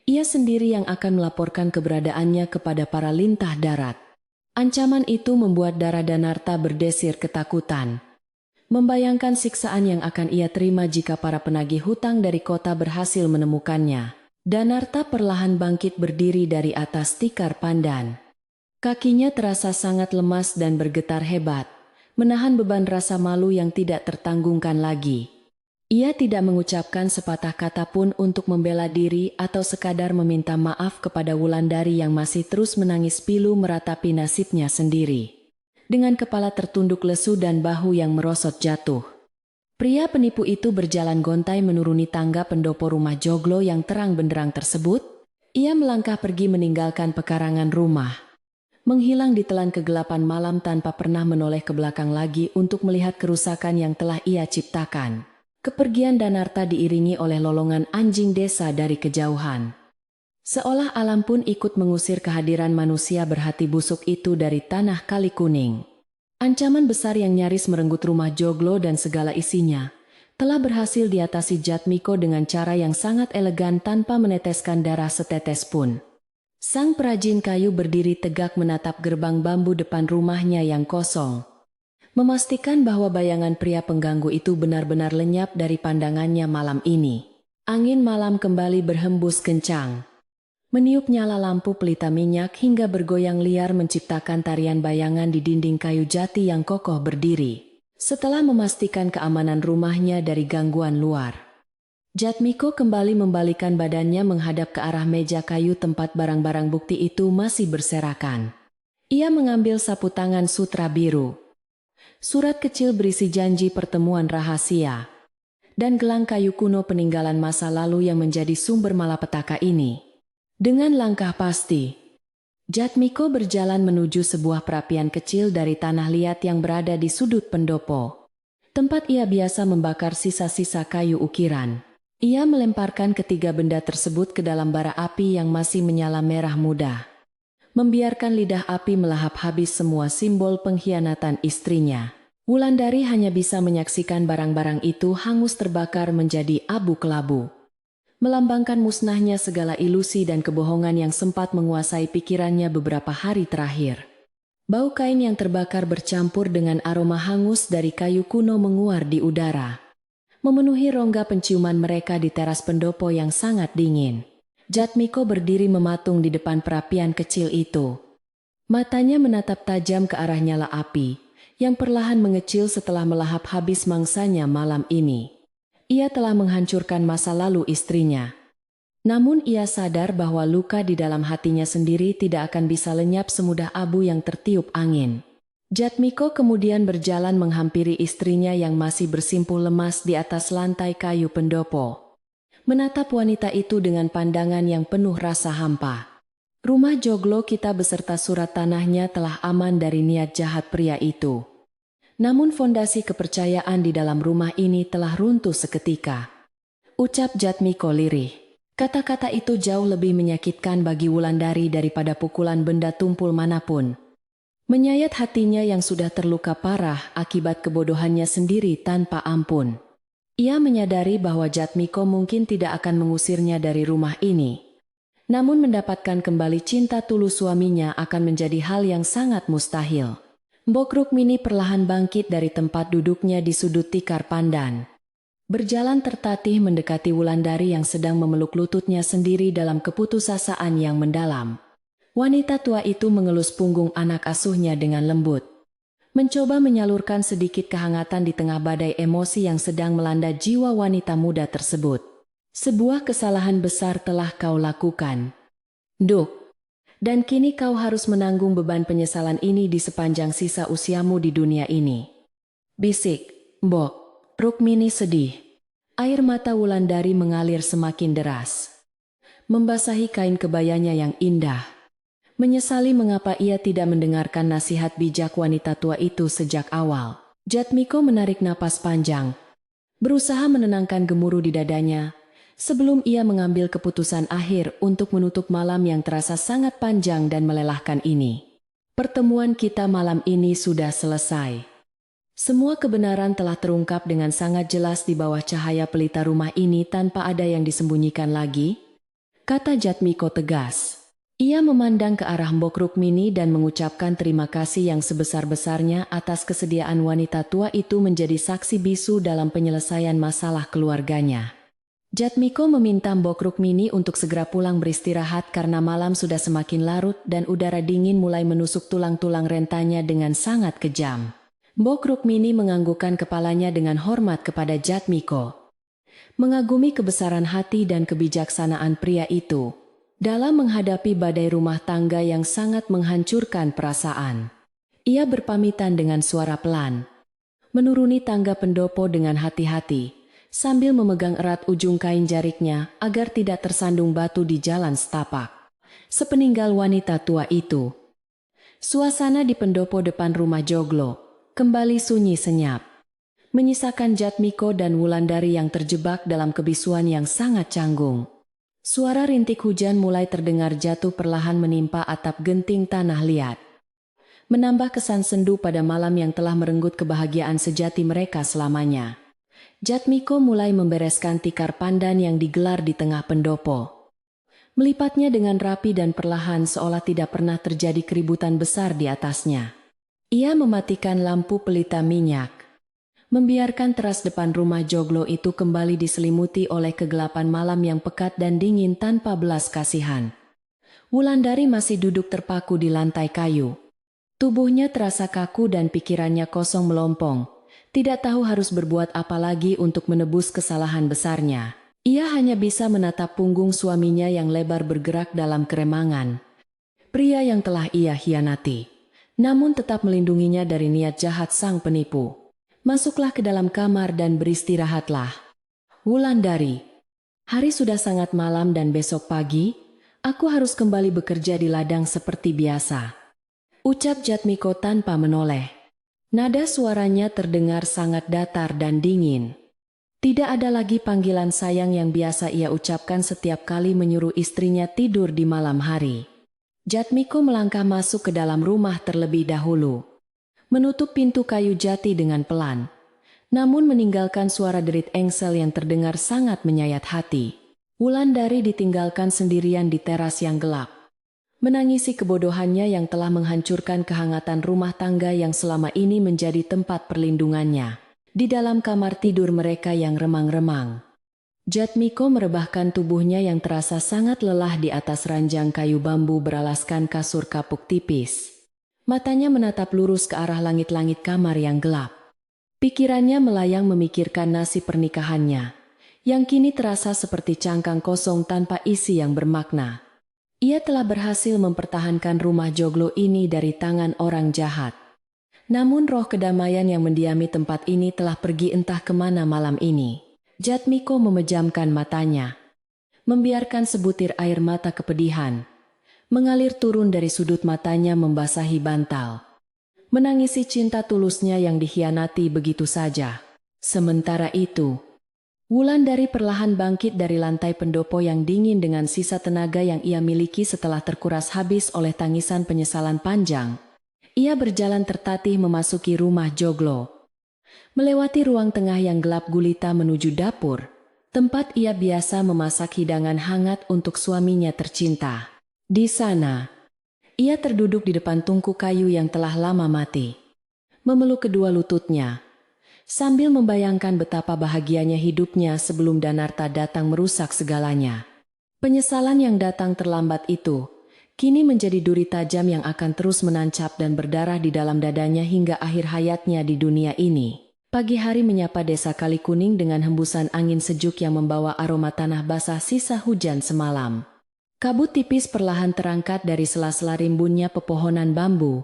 ia sendiri yang akan melaporkan keberadaannya kepada para lintah darat. Ancaman itu membuat darah Danarta berdesir ketakutan. Membayangkan siksaan yang akan ia terima jika para penagih hutang dari kota berhasil menemukannya. Danarta perlahan bangkit berdiri dari atas tikar pandan. Kakinya terasa sangat lemas dan bergetar hebat, menahan beban rasa malu yang tidak tertanggungkan lagi. Ia tidak mengucapkan sepatah kata pun untuk membela diri atau sekadar meminta maaf kepada Wulandari yang masih terus menangis pilu meratapi nasibnya sendiri. Dengan kepala tertunduk lesu dan bahu yang merosot jatuh. Pria penipu itu berjalan gontai menuruni tangga pendopo rumah joglo yang terang benderang tersebut. Ia melangkah pergi meninggalkan pekarangan rumah. Menghilang di telan kegelapan malam tanpa pernah menoleh ke belakang lagi untuk melihat kerusakan yang telah ia ciptakan. Kepergian Danarta diiringi oleh lolongan anjing desa dari kejauhan. Seolah alam pun ikut mengusir kehadiran manusia berhati busuk itu dari tanah Kali Kuning. Ancaman besar yang nyaris merenggut rumah joglo dan segala isinya telah berhasil diatasi Jatmiko dengan cara yang sangat elegan tanpa meneteskan darah setetes pun. Sang perajin kayu berdiri tegak menatap gerbang bambu depan rumahnya yang kosong. Memastikan bahwa bayangan pria pengganggu itu benar-benar lenyap dari pandangannya malam ini. Angin malam kembali berhembus kencang. Meniup nyala lampu pelita minyak hingga bergoyang liar menciptakan tarian bayangan di dinding kayu jati yang kokoh berdiri. Setelah memastikan keamanan rumahnya dari gangguan luar, Jatmiko kembali membalikan badannya menghadap ke arah meja kayu tempat barang-barang bukti itu masih berserakan. Ia mengambil sapu tangan sutra biru, surat kecil berisi janji pertemuan rahasia, dan gelang kayu kuno peninggalan masa lalu yang menjadi sumber malapetaka ini. Dengan langkah pasti, Jatmiko berjalan menuju sebuah perapian kecil dari tanah liat yang berada di sudut pendopo, tempat ia biasa membakar sisa-sisa kayu ukiran. Ia melemparkan ketiga benda tersebut ke dalam bara api yang masih menyala merah muda. Membiarkan lidah api melahap habis semua simbol pengkhianatan istrinya. Wulandari hanya bisa menyaksikan barang-barang itu hangus terbakar menjadi abu kelabu. Melambangkan musnahnya segala ilusi dan kebohongan yang sempat menguasai pikirannya beberapa hari terakhir. Bau kain yang terbakar bercampur dengan aroma hangus dari kayu kuno menguar di udara, memenuhi rongga penciuman mereka di teras pendopo yang sangat dingin. Jatmiko berdiri mematung di depan perapian kecil itu. Matanya menatap tajam ke arah nyala api, yang perlahan mengecil setelah melahap habis mangsanya malam ini. Ia telah menghancurkan masa lalu istrinya. Namun ia sadar bahwa luka di dalam hatinya sendiri tidak akan bisa lenyap semudah abu yang tertiup angin. Jatmiko kemudian berjalan menghampiri istrinya yang masih bersimpuh lemas di atas lantai kayu pendopo. Menatap wanita itu dengan pandangan yang penuh rasa hampa. Rumah joglo kita beserta surat tanahnya telah aman dari niat jahat pria itu. Namun fondasi kepercayaan di dalam rumah ini telah runtuh seketika. Ucap Jatmiko lirih. Kata-kata itu jauh lebih menyakitkan bagi Wulandari daripada pukulan benda tumpul manapun. Menyayat hatinya yang sudah terluka parah akibat kebodohannya sendiri tanpa ampun. Ia menyadari bahwa Jatmiko mungkin tidak akan mengusirnya dari rumah ini. Namun mendapatkan kembali cinta tulus suaminya akan menjadi hal yang sangat mustahil. Mbok Rukmini perlahan bangkit dari tempat duduknya di sudut tikar pandan. Berjalan tertatih mendekati Wulandari yang sedang memeluk lututnya sendiri dalam keputusasaan yang mendalam. Wanita tua itu mengelus punggung anak asuhnya dengan lembut. Mencoba menyalurkan sedikit kehangatan di tengah badai emosi yang sedang melanda jiwa wanita muda tersebut. Sebuah kesalahan besar telah kau lakukan, Nduk. Dan kini kau harus menanggung beban penyesalan ini di sepanjang sisa usiamu di dunia ini. Bisik, Mbok. Rukmini sedih. Air mata Wulandari mengalir semakin deras, membasahi kain kebayanya yang indah. Menyesali mengapa ia tidak mendengarkan nasihat bijak wanita tua itu sejak awal. Jatmiko menarik napas panjang, berusaha menenangkan gemuruh di dadanya, sebelum ia mengambil keputusan akhir untuk menutup malam yang terasa sangat panjang dan melelahkan ini. Pertemuan kita malam ini sudah selesai. Semua kebenaran telah terungkap dengan sangat jelas di bawah cahaya pelita rumah ini tanpa ada yang disembunyikan lagi, kata Jatmiko tegas. Ia memandang ke arah Mbok Rukmini dan mengucapkan terima kasih yang sebesar-besarnya atas kesediaan wanita tua itu menjadi saksi bisu dalam penyelesaian masalah keluarganya. Jatmiko meminta Mbok Rukmini untuk segera pulang beristirahat karena malam sudah semakin larut dan udara dingin mulai menusuk tulang-tulang rentanya dengan sangat kejam. Mbok Rukmini menganggukkan kepalanya dengan hormat kepada Jatmiko. Mengagumi kebesaran hati dan kebijaksanaan pria itu dalam menghadapi badai rumah tangga yang sangat menghancurkan perasaan. Ia berpamitan dengan suara pelan, menuruni tangga pendopo dengan hati-hati, sambil memegang erat ujung kain jariknya agar tidak tersandung batu di jalan setapak. Sepeninggal wanita tua itu, suasana di pendopo depan rumah Joglo kembali sunyi senyap, menyisakan Jatmiko dan Wulandari yang terjebak dalam kebisuan yang sangat canggung. Suara rintik hujan mulai terdengar jatuh perlahan menimpa atap genting tanah liat, menambah kesan sendu pada malam yang telah merenggut kebahagiaan sejati mereka selamanya. Jatmiko mulai membereskan tikar pandan yang digelar di tengah pendopo, melipatnya dengan rapi dan perlahan seolah tidak pernah terjadi keributan besar di atasnya. Ia mematikan lampu pelita minyak, membiarkan teras depan rumah Joglo itu kembali diselimuti oleh kegelapan malam yang pekat dan dingin tanpa belas kasihan. Wulandari masih duduk terpaku di lantai kayu. Tubuhnya terasa kaku dan pikirannya kosong melompong, tidak tahu harus berbuat apa lagi untuk menebus kesalahan besarnya. Ia hanya bisa menatap punggung suaminya yang lebar bergerak dalam keremangan. Pria yang telah ia hianati, namun tetap melindunginya dari niat jahat sang penipu. Masuklah ke dalam kamar dan beristirahatlah. Wulandari, hari sudah sangat malam dan besok pagi, aku harus kembali bekerja di ladang seperti biasa, ucap Jatmiko tanpa menoleh. Nada suaranya terdengar sangat datar dan dingin. Tidak ada lagi panggilan sayang yang biasa ia ucapkan setiap kali menyuruh istrinya tidur di malam hari. Jatmiko melangkah masuk ke dalam rumah terlebih dahulu, menutup pintu kayu jati dengan pelan, namun meninggalkan suara derit engsel yang terdengar sangat menyayat hati. Wulandari ditinggalkan sendirian di teras yang gelap, menangisi kebodohannya yang telah menghancurkan kehangatan rumah tangga yang selama ini menjadi tempat perlindungannya. Di dalam kamar tidur mereka yang remang-remang, Jatmiko merebahkan tubuhnya yang terasa sangat lelah di atas ranjang kayu bambu beralaskan kasur kapuk tipis. Matanya menatap lurus ke arah langit-langit kamar yang gelap. Pikirannya melayang memikirkan nasib pernikahannya, yang kini terasa seperti cangkang kosong tanpa isi yang bermakna. Ia telah berhasil mempertahankan rumah Joglo ini dari tangan orang jahat. Namun roh kedamaian yang mendiami tempat ini telah pergi entah kemana malam ini. Jatmiko memejamkan matanya, membiarkan sebutir air mata kepedihan mengalir turun dari sudut matanya membasahi bantal, menangisi cinta tulusnya yang dikhianati begitu saja. Sementara itu, Wulandari perlahan bangkit dari lantai pendopo yang dingin dengan sisa tenaga yang ia miliki setelah terkuras habis oleh tangisan penyesalan panjang. Ia berjalan tertatih memasuki rumah Joglo, melewati ruang tengah yang gelap gulita menuju dapur, tempat ia biasa memasak hidangan hangat untuk suaminya tercinta. Di sana, ia terduduk di depan tungku kayu yang telah lama mati, memeluk kedua lututnya, sambil membayangkan betapa bahagianya hidupnya sebelum Danarta datang merusak segalanya. Penyesalan yang datang terlambat itu, kini menjadi duri tajam yang akan terus menancap dan berdarah di dalam dadanya hingga akhir hayatnya di dunia ini. Pagi hari menyapa desa Kalikuning dengan hembusan angin sejuk yang membawa aroma tanah basah sisa hujan semalam. Kabut tipis perlahan terangkat dari sela-sela rimbunnya pepohonan bambu,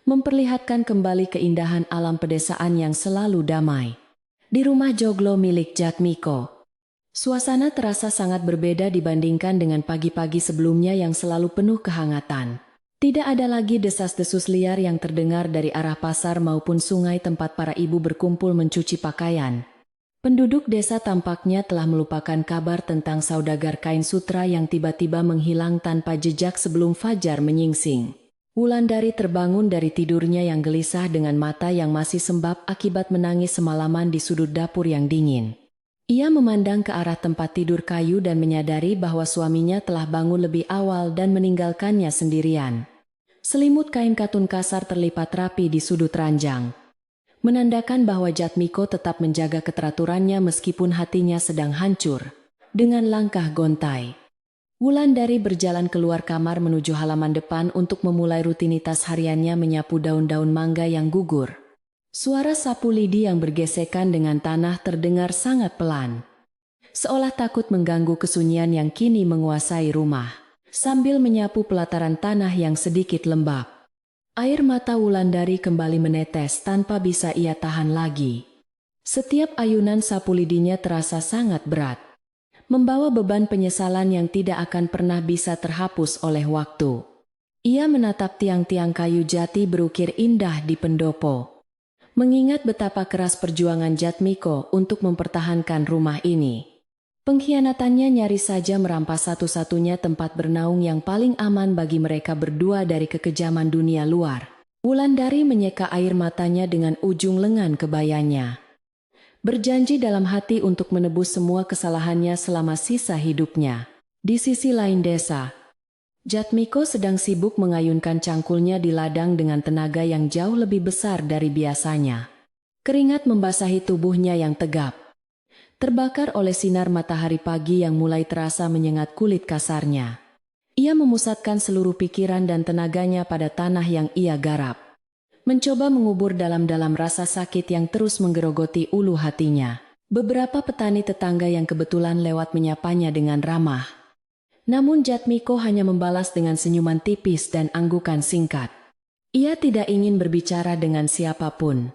memperlihatkan kembali keindahan alam pedesaan yang selalu damai. Di rumah Joglo milik Jatmiko, suasana terasa sangat berbeda dibandingkan dengan pagi-pagi sebelumnya yang selalu penuh kehangatan. Tidak ada lagi desas-desus liar yang terdengar dari arah pasar maupun sungai tempat para ibu berkumpul mencuci pakaian. Penduduk desa tampaknya telah melupakan kabar tentang saudagar kain sutra yang tiba-tiba menghilang tanpa jejak sebelum fajar menyingsing. Wulandari terbangun dari tidurnya yang gelisah dengan mata yang masih sembab akibat menangis semalaman di sudut dapur yang dingin. Ia memandang ke arah tempat tidur kayu dan menyadari bahwa suaminya telah bangun lebih awal dan meninggalkannya sendirian. Selimut kain katun kasar terlipat rapi di sudut ranjang, menandakan bahwa Jatmiko tetap menjaga keteraturannya meskipun hatinya sedang hancur. Dengan langkah gontai, Wulandari berjalan keluar kamar menuju halaman depan untuk memulai rutinitas hariannya menyapu daun-daun mangga yang gugur. Suara sapu lidi yang bergesekan dengan tanah terdengar sangat pelan, seolah takut mengganggu kesunyian yang kini menguasai rumah. Sambil menyapu pelataran tanah yang sedikit lembab, air mata Wulandari kembali menetes tanpa bisa ia tahan lagi. Setiap ayunan sapu lidinya terasa sangat berat, membawa beban penyesalan yang tidak akan pernah bisa terhapus oleh waktu. Ia menatap tiang-tiang kayu jati berukir indah di pendopo, mengingat betapa keras perjuangan Jatmiko untuk mempertahankan rumah ini. Pengkhianatannya nyaris saja merampas satu-satunya tempat bernaung yang paling aman bagi mereka berdua dari kekejaman dunia luar. Wulandari menyeka air matanya dengan ujung lengan kebayanya, berjanji dalam hati untuk menebus semua kesalahannya selama sisa hidupnya. Di sisi lain desa, Jatmiko sedang sibuk mengayunkan cangkulnya di ladang dengan tenaga yang jauh lebih besar dari biasanya. Keringat membasahi tubuhnya yang tegap, terbakar oleh sinar matahari pagi yang mulai terasa menyengat kulit kasarnya. Ia memusatkan seluruh pikiran dan tenaganya pada tanah yang ia garap, mencoba mengubur dalam-dalam rasa sakit yang terus menggerogoti ulu hatinya. Beberapa petani tetangga yang kebetulan lewat menyapanya dengan ramah, namun Jatmiko hanya membalas dengan senyuman tipis dan anggukan singkat. Ia tidak ingin berbicara dengan siapapun,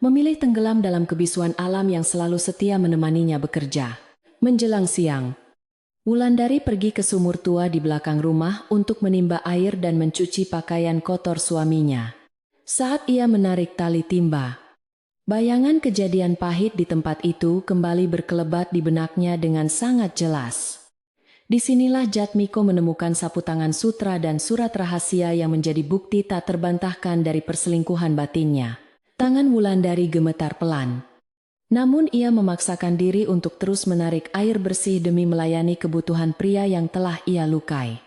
memilih tenggelam dalam kebisuan alam yang selalu setia menemaninya bekerja. Menjelang siang, Wulandari pergi ke sumur tua di belakang rumah untuk menimba air dan mencuci pakaian kotor suaminya. Saat ia menarik tali timba, bayangan kejadian pahit di tempat itu kembali berkelebat di benaknya dengan sangat jelas. Disinilah Jatmiko menemukan sapu tangan sutra dan surat rahasia yang menjadi bukti tak terbantahkan dari perselingkuhan batinnya. Tangan Wulandari gemetar pelan, namun ia memaksakan diri untuk terus menarik air bersih demi melayani kebutuhan pria yang telah ia lukai.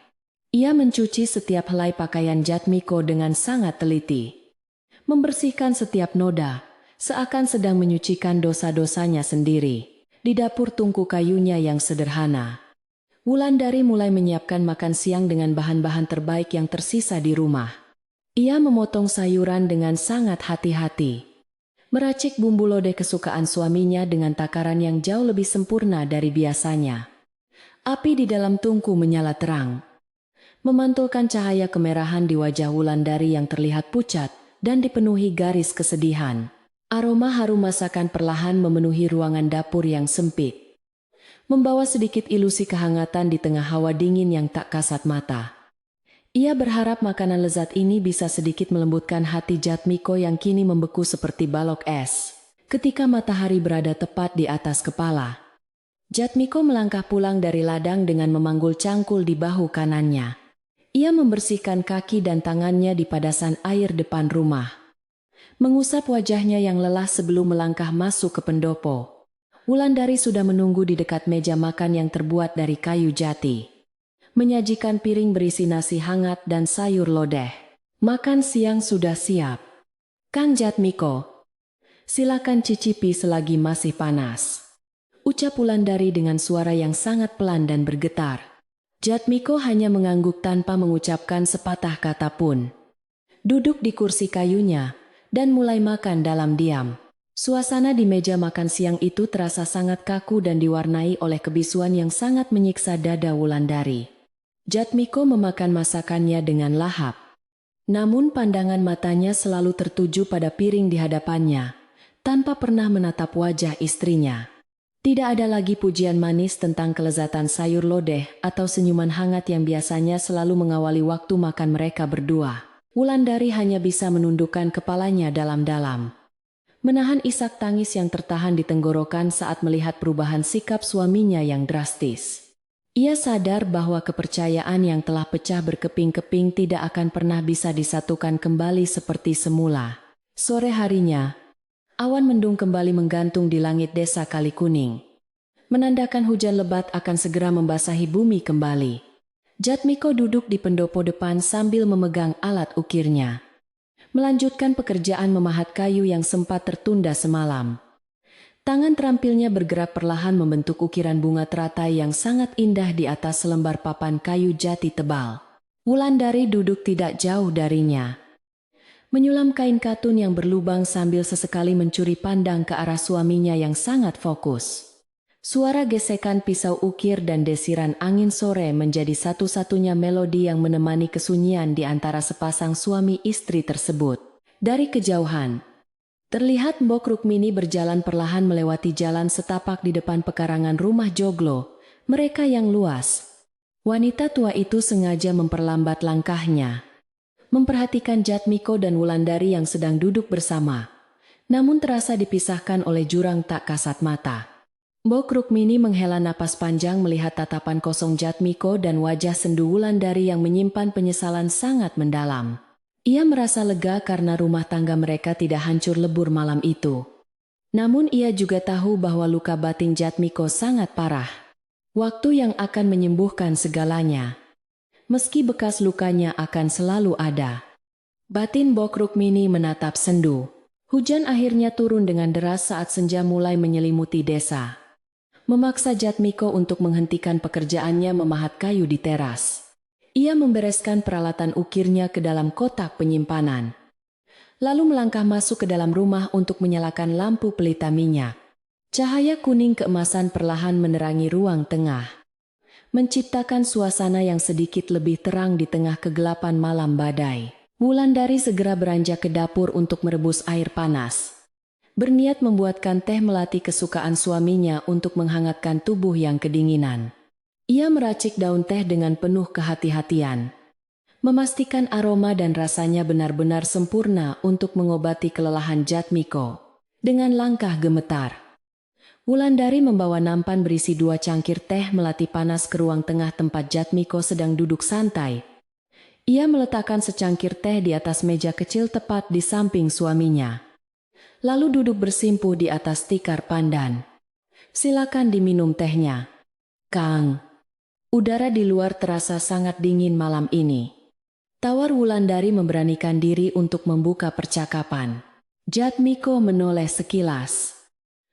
Ia mencuci setiap helai pakaian Jatmiko dengan sangat teliti, membersihkan setiap noda, seakan sedang menyucikan dosa-dosanya sendiri. Di dapur tungku kayunya yang sederhana, Wulandari mulai menyiapkan makan siang dengan bahan-bahan terbaik yang tersisa di rumah. Ia memotong sayuran dengan sangat hati-hati, meracik bumbu lodeh kesukaan suaminya dengan takaran yang jauh lebih sempurna dari biasanya. Api di dalam tungku menyala terang, memantulkan cahaya kemerahan di wajah Wulandari yang terlihat pucat dan dipenuhi garis kesedihan. Aroma harum masakan perlahan memenuhi ruangan dapur yang sempit, membawa sedikit ilusi kehangatan di tengah hawa dingin yang tak kasat mata. Ia berharap makanan lezat ini bisa sedikit melembutkan hati Jatmiko yang kini membeku seperti balok es. Ketika matahari berada tepat di atas kepala, Jatmiko melangkah pulang dari ladang dengan memanggul cangkul di bahu kanannya. Ia membersihkan kaki dan tangannya di padasan air depan rumah, mengusap wajahnya yang lelah sebelum melangkah masuk ke pendopo. Wulandari sudah menunggu di dekat meja makan yang terbuat dari kayu jati, menyajikan piring berisi nasi hangat dan sayur lodeh. Makan siang sudah siap, Kang Jatmiko. Silakan cicipi selagi masih panas, ucap Wulandari dengan suara yang sangat pelan dan bergetar. Jatmiko hanya mengangguk tanpa mengucapkan sepatah kata pun. Duduk di kursi kayunya dan mulai makan dalam diam. Suasana di meja makan siang itu terasa sangat kaku dan diwarnai oleh kebisuan yang sangat menyiksa dada Wulandari. Jatmiko memakan masakannya dengan lahap, namun pandangan matanya selalu tertuju pada piring di hadapannya, tanpa pernah menatap wajah istrinya. Tidak ada lagi pujian manis tentang kelezatan sayur lodeh atau senyuman hangat yang biasanya selalu mengawali waktu makan mereka berdua. Wulandari hanya bisa menundukkan kepalanya dalam-dalam, menahan isak tangis yang tertahan di tenggorokan saat melihat perubahan sikap suaminya yang drastis. Ia sadar bahwa kepercayaan yang telah pecah berkeping-keping tidak akan pernah bisa disatukan kembali seperti semula. Sore harinya, awan mendung kembali menggantung di langit desa Kalikuning. menandakan hujan lebat akan segera membasahi bumi kembali. Jatmiko duduk di pendopo depan sambil memegang alat ukirnya, melanjutkan pekerjaan memahat kayu yang sempat tertunda semalam. Tangan terampilnya bergerak perlahan membentuk ukiran bunga teratai yang sangat indah di atas selembar papan kayu jati tebal. Wulandari duduk tidak jauh darinya, menyulam kain katun yang berlubang sambil sesekali mencuri pandang ke arah suaminya yang sangat fokus. Suara gesekan pisau ukir dan desiran angin sore menjadi satu-satunya melodi yang menemani kesunyian di antara sepasang suami istri tersebut. Dari kejauhan, terlihat Mbok Rukmini berjalan perlahan melewati jalan setapak di depan pekarangan rumah joglo mereka yang luas. Wanita tua itu sengaja memperlambat langkahnya, memperhatikan Jatmiko dan Wulandari yang sedang duduk bersama, namun terasa dipisahkan oleh jurang tak kasat mata. Mbok Rukmini menghela napas panjang melihat tatapan kosong Jatmiko dan wajah sendu Wulandari yang menyimpan penyesalan sangat mendalam. Ia merasa lega karena rumah tangga mereka tidak hancur lebur malam itu. Namun ia juga tahu bahwa luka batin Jatmiko sangat parah. Waktu yang akan menyembuhkan segalanya. Meski bekas lukanya akan selalu ada. Batin Mbok Rukmini menatap sendu. Hujan akhirnya turun dengan deras saat senja mulai menyelimuti desa, memaksa Jatmiko untuk menghentikan pekerjaannya memahat kayu di teras. Ia membereskan peralatan ukirnya ke dalam kotak penyimpanan, lalu melangkah masuk ke dalam rumah untuk menyalakan lampu pelita minyak. Cahaya kuning keemasan perlahan menerangi ruang tengah, menciptakan suasana yang sedikit lebih terang di tengah kegelapan malam badai. Wulandari segera beranjak ke dapur untuk merebus air panas, berniat membuatkan teh melati kesukaan suaminya untuk menghangatkan tubuh yang kedinginan. Ia meracik daun teh dengan penuh kehati-hatian, memastikan aroma dan rasanya benar-benar sempurna untuk mengobati kelelahan Jatmiko. Dengan langkah gemetar, Wulandari membawa nampan berisi 2 cangkir teh melati panas ke ruang tengah tempat Jatmiko sedang duduk santai. Ia meletakkan secangkir teh di atas meja kecil tepat di samping suaminya, lalu duduk bersimpuh di atas tikar pandan. "Silakan diminum tehnya, Kang. Udara di luar terasa sangat dingin malam ini." Tawar Wulandari memberanikan diri untuk membuka percakapan. Jatmiko menoleh sekilas,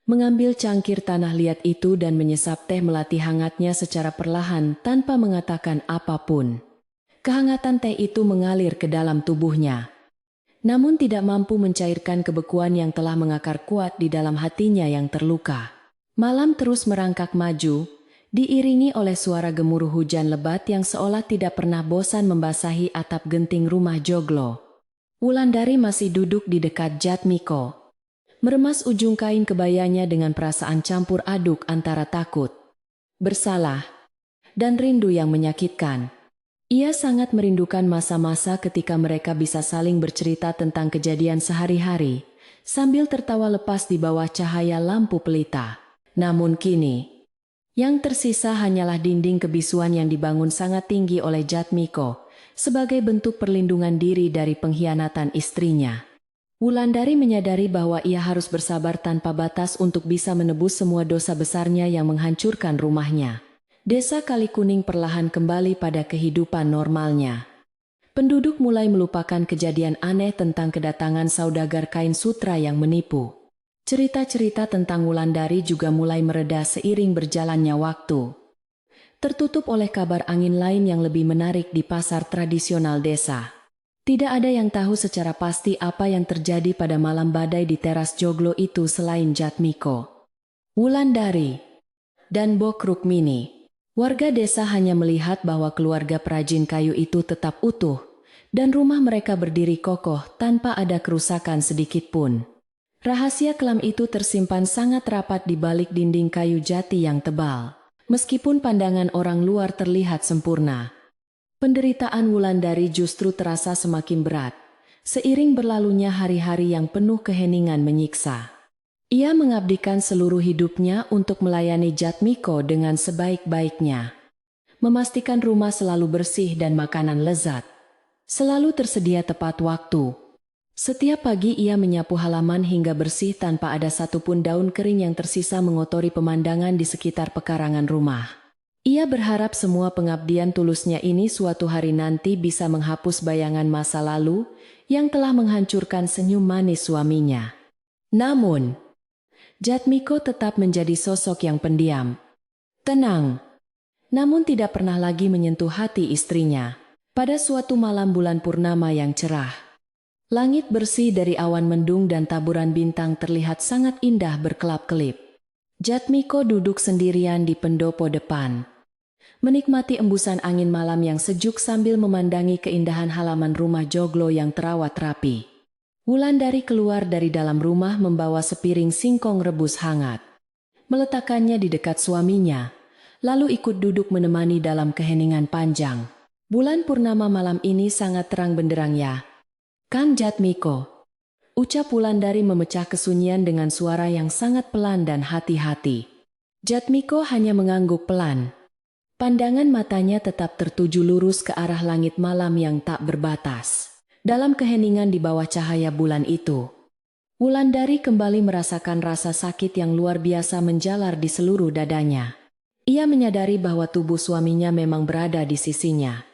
mengambil cangkir tanah liat itu dan menyesap teh melati hangatnya secara perlahan tanpa mengatakan apapun. Kehangatan teh itu mengalir ke dalam tubuhnya, namun tidak mampu mencairkan kebekuan yang telah mengakar kuat di dalam hatinya yang terluka. Malam terus merangkak maju, diiringi oleh suara gemuruh hujan lebat yang seolah tidak pernah bosan membasahi atap genting rumah joglo. Wulandari masih duduk di dekat Jatmiko, meremas ujung kain kebayanya dengan perasaan campur aduk antara takut, bersalah, dan rindu yang menyakitkan. Ia sangat merindukan masa-masa ketika mereka bisa saling bercerita tentang kejadian sehari-hari, sambil tertawa lepas di bawah cahaya lampu pelita. Namun kini, yang tersisa hanyalah dinding kebisuan yang dibangun sangat tinggi oleh Jatmiko, sebagai bentuk perlindungan diri dari pengkhianatan istrinya. Wulandari menyadari bahwa ia harus bersabar tanpa batas untuk bisa menebus semua dosa besarnya yang menghancurkan rumahnya. Desa Kali Kuning perlahan kembali pada kehidupan normalnya. Penduduk mulai melupakan kejadian aneh tentang kedatangan saudagar kain sutra yang menipu. Cerita-cerita tentang Wulandari juga mulai mereda seiring berjalannya waktu, tertutup oleh kabar angin lain yang lebih menarik di pasar tradisional desa. Tidak ada yang tahu secara pasti apa yang terjadi pada malam badai di teras joglo itu selain Jatmiko, Wulandari, dan Mbok Rukmini. Warga desa hanya melihat bahwa keluarga perajin kayu itu tetap utuh, dan rumah mereka berdiri kokoh tanpa ada kerusakan sedikit pun. Rahasia kelam itu tersimpan sangat rapat di balik dinding kayu jati yang tebal. Meskipun pandangan orang luar terlihat sempurna, penderitaan Wulandari justru terasa semakin berat, seiring berlalunya hari-hari yang penuh keheningan menyiksa. Ia mengabdikan seluruh hidupnya untuk melayani Jatmiko dengan sebaik-baiknya, memastikan rumah selalu bersih dan makanan lezat selalu tersedia tepat waktu. Setiap pagi ia menyapu halaman hingga bersih tanpa ada satupun daun kering yang tersisa mengotori pemandangan di sekitar pekarangan rumah. Ia berharap semua pengabdian tulusnya ini suatu hari nanti bisa menghapus bayangan masa lalu yang telah menghancurkan senyum manis suaminya. Namun, Jatmiko tetap menjadi sosok yang pendiam, tenang, namun tidak pernah lagi menyentuh hati istrinya. Pada suatu malam bulan purnama yang cerah, langit bersih dari awan mendung dan taburan bintang terlihat sangat indah berkelap-kelip. Jatmiko duduk sendirian di pendopo depan, menikmati embusan angin malam yang sejuk sambil memandangi keindahan halaman rumah joglo yang terawat rapi. Wulandari keluar dari dalam rumah membawa sepiring singkong rebus hangat. Meletakkannya di dekat suaminya, lalu ikut duduk menemani dalam keheningan panjang. Bulan purnama malam ini sangat terang benderang ya, Kang Jatmiko. Ucap Wulandari memecah kesunyian dengan suara yang sangat pelan dan hati-hati. Jatmiko hanya mengangguk pelan. Pandangan matanya tetap tertuju lurus ke arah langit malam yang tak berbatas. Dalam keheningan di bawah cahaya bulan itu, Wulandari kembali merasakan rasa sakit yang luar biasa menjalar di seluruh dadanya. Ia menyadari bahwa tubuh suaminya memang berada di sisinya.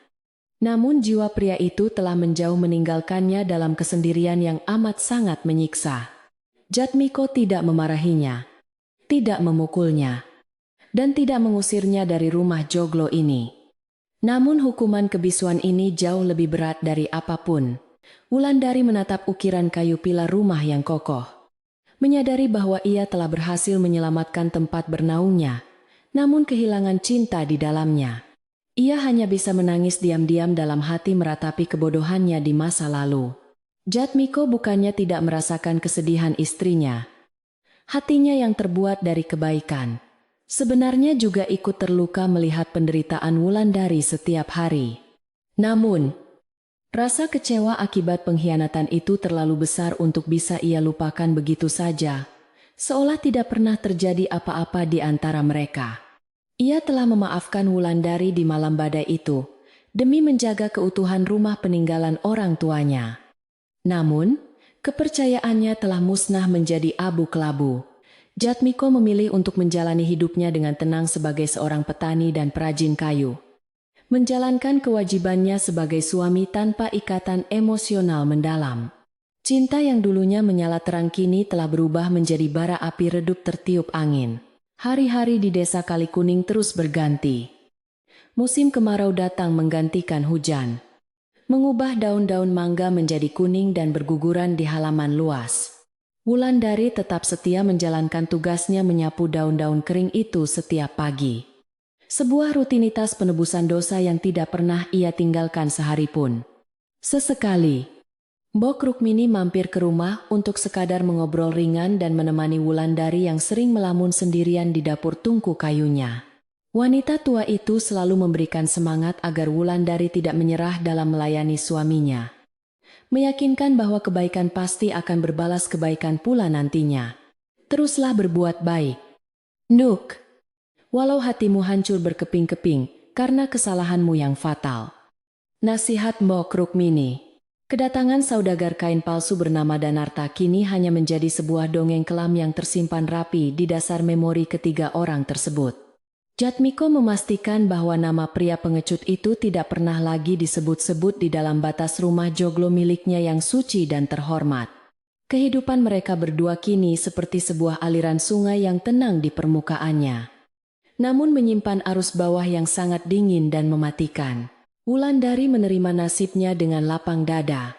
Namun jiwa pria itu telah menjauh meninggalkannya dalam kesendirian yang amat sangat menyiksa. Jatmiko tidak memarahinya, tidak memukulnya, dan tidak mengusirnya dari rumah joglo ini. Namun hukuman kebisuan ini jauh lebih berat dari apapun. Wulandari menatap ukiran kayu pilar rumah yang kokoh. Menyadari bahwa ia telah berhasil menyelamatkan tempat bernaungnya, namun kehilangan cinta di dalamnya. Ia hanya bisa menangis diam-diam dalam hati meratapi kebodohannya di masa lalu. Jatmiko bukannya tidak merasakan kesedihan istrinya. Hatinya yang terbuat dari kebaikan sebenarnya juga ikut terluka melihat penderitaan Wulandari setiap hari. Namun, rasa kecewa akibat pengkhianatan itu terlalu besar untuk bisa ia lupakan begitu saja, seolah tidak pernah terjadi apa-apa di antara mereka. Ia telah memaafkan Wulandari di malam badai itu, demi menjaga keutuhan rumah peninggalan orang tuanya. Namun, kepercayaannya telah musnah menjadi abu kelabu. Jatmiko memilih untuk menjalani hidupnya dengan tenang sebagai seorang petani dan perajin kayu. Menjalankan kewajibannya sebagai suami tanpa ikatan emosional mendalam. Cinta yang dulunya menyala terang kini telah berubah menjadi bara api redup tertiup angin. Hari-hari di desa Kalikuning terus berganti. Musim kemarau datang menggantikan hujan, mengubah daun-daun mangga menjadi kuning dan berguguran di halaman luas. Wulandari tetap setia menjalankan tugasnya menyapu daun-daun kering itu setiap pagi. Sebuah rutinitas penebusan dosa yang tidak pernah ia tinggalkan seharipun. Sesekali, Mbok Rukmini mampir ke rumah untuk sekadar mengobrol ringan dan menemani Wulandari yang sering melamun sendirian di dapur tungku kayunya. Wanita tua itu selalu memberikan semangat agar Wulandari tidak menyerah dalam melayani suaminya. Meyakinkan bahwa kebaikan pasti akan berbalas kebaikan pula nantinya. Teruslah berbuat baik, Nuk. Walau hatimu hancur berkeping-keping karena kesalahanmu yang fatal. Nasihat Mbok Rukmini. Kedatangan saudagar kain palsu bernama Danarta kini hanya menjadi sebuah dongeng kelam yang tersimpan rapi di dasar memori ketiga orang tersebut. Jatmiko memastikan bahwa nama pria pengecut itu tidak pernah lagi disebut-sebut di dalam batas rumah joglo miliknya yang suci dan terhormat. Kehidupan mereka berdua kini seperti sebuah aliran sungai yang tenang di permukaannya, namun menyimpan arus bawah yang sangat dingin dan mematikan. Wulandari menerima nasibnya dengan lapang dada,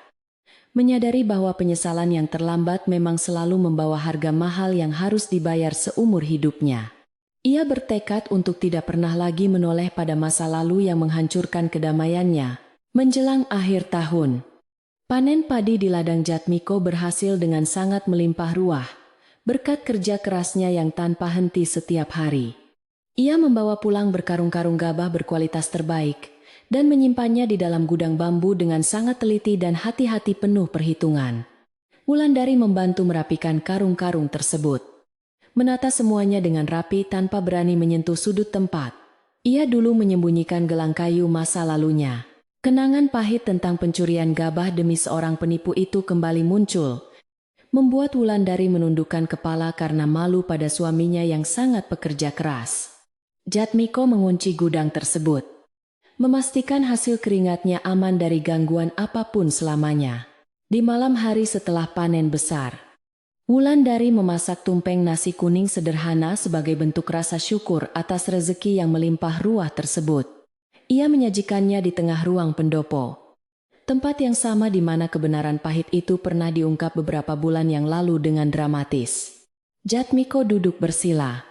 menyadari bahwa penyesalan yang terlambat memang selalu membawa harga mahal yang harus dibayar seumur hidupnya. Ia bertekad untuk tidak pernah lagi menoleh pada masa lalu yang menghancurkan kedamaiannya. Menjelang akhir tahun, panen padi di ladang Jatmiko berhasil dengan sangat melimpah ruah, berkat kerja kerasnya yang tanpa henti setiap hari. Ia membawa pulang berkarung-karung gabah berkualitas terbaik, dan menyimpannya di dalam gudang bambu dengan sangat teliti dan hati-hati penuh perhitungan. Wulandari membantu merapikan karung-karung tersebut, menata semuanya dengan rapi tanpa berani menyentuh sudut tempat. Ia dulu menyembunyikan gelang kayu masa lalunya. Kenangan pahit tentang pencurian gabah demi seorang penipu itu kembali muncul, membuat Wulandari menundukkan kepala karena malu pada suaminya yang sangat pekerja keras. Jatmiko mengunci gudang tersebut, memastikan hasil keringatnya aman dari gangguan apapun selamanya. Di malam hari setelah panen besar, Wulandari memasak tumpeng nasi kuning sederhana sebagai bentuk rasa syukur atas rezeki yang melimpah ruah tersebut. Ia menyajikannya di tengah ruang pendopo, tempat yang sama di mana kebenaran pahit itu pernah diungkap beberapa bulan yang lalu dengan dramatis. Jatmiko duduk bersila,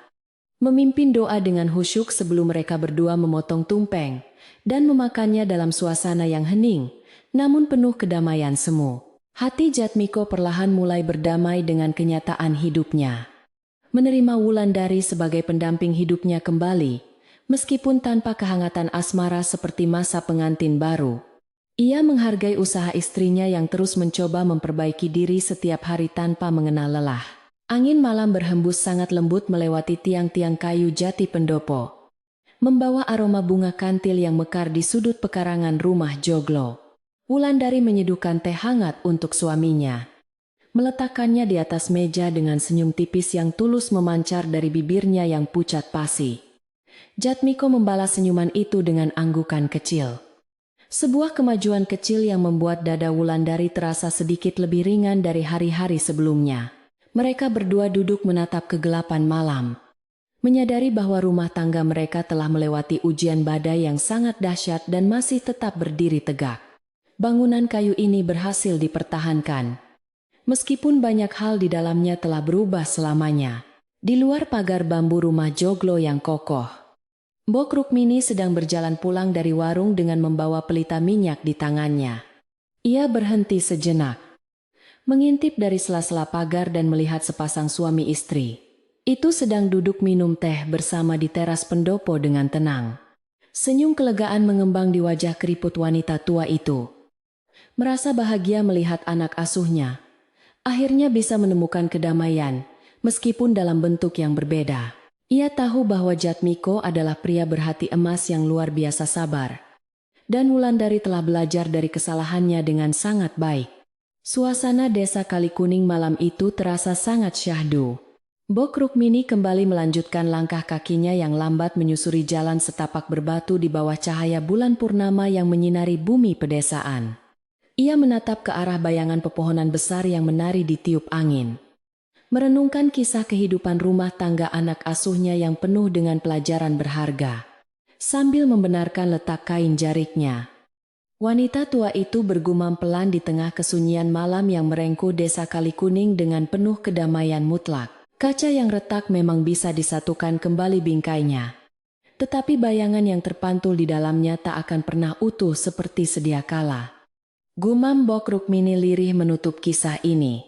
memimpin doa dengan khusyuk sebelum mereka berdua memotong tumpeng dan memakannya dalam suasana yang hening, namun penuh kedamaian semu. Hati Jatmiko perlahan mulai berdamai dengan kenyataan hidupnya. Menerima Wulandari sebagai pendamping hidupnya kembali, meskipun tanpa kehangatan asmara seperti masa pengantin baru. Ia menghargai usaha istrinya yang terus mencoba memperbaiki diri setiap hari tanpa mengenal lelah. Angin malam berhembus sangat lembut melewati tiang-tiang kayu jati pendopo, membawa aroma bunga kantil yang mekar di sudut pekarangan rumah joglo. Wulandari menyeduhkan teh hangat untuk suaminya, meletakkannya di atas meja dengan senyum tipis yang tulus memancar dari bibirnya yang pucat pasi. Jatmiko membalas senyuman itu dengan anggukan kecil. Sebuah kemajuan kecil yang membuat dada Wulandari terasa sedikit lebih ringan dari hari-hari sebelumnya. Mereka berdua duduk menatap kegelapan malam, menyadari bahwa rumah tangga mereka telah melewati ujian badai yang sangat dahsyat dan masih tetap berdiri tegak. Bangunan kayu ini berhasil dipertahankan, meskipun banyak hal di dalamnya telah berubah selamanya. Di luar pagar bambu rumah joglo yang kokoh, Mbok Rukmini sedang berjalan pulang dari warung dengan membawa pelita minyak di tangannya. Ia berhenti sejenak, mengintip dari sela-sela pagar dan melihat sepasang suami istri itu sedang duduk minum teh bersama di teras pendopo dengan tenang. Senyum kelegaan mengembang di wajah keriput wanita tua itu. Merasa bahagia melihat anak asuhnya akhirnya bisa menemukan kedamaian, meskipun dalam bentuk yang berbeda. Ia tahu bahwa Jatmiko adalah pria berhati emas yang luar biasa sabar, dan Wulandari telah belajar dari kesalahannya dengan sangat baik. Suasana desa Kalikuning malam itu terasa sangat syahdu. Mbok Rukmini kembali melanjutkan langkah kakinya yang lambat menyusuri jalan setapak berbatu di bawah cahaya bulan purnama yang menyinari bumi pedesaan. Ia menatap ke arah bayangan pepohonan besar yang menari di tiup angin, merenungkan kisah kehidupan rumah tangga anak asuhnya yang penuh dengan pelajaran berharga, sambil membenarkan letak kain jariknya. Wanita tua itu bergumam pelan di tengah kesunyian malam yang merengkuh desa Kalikuning dengan penuh kedamaian mutlak. Kaca yang retak memang bisa disatukan kembali bingkainya, tetapi bayangan yang terpantul di dalamnya tak akan pernah utuh seperti sedia kala. Gumam Mbok Rukmini lirih menutup kisah ini.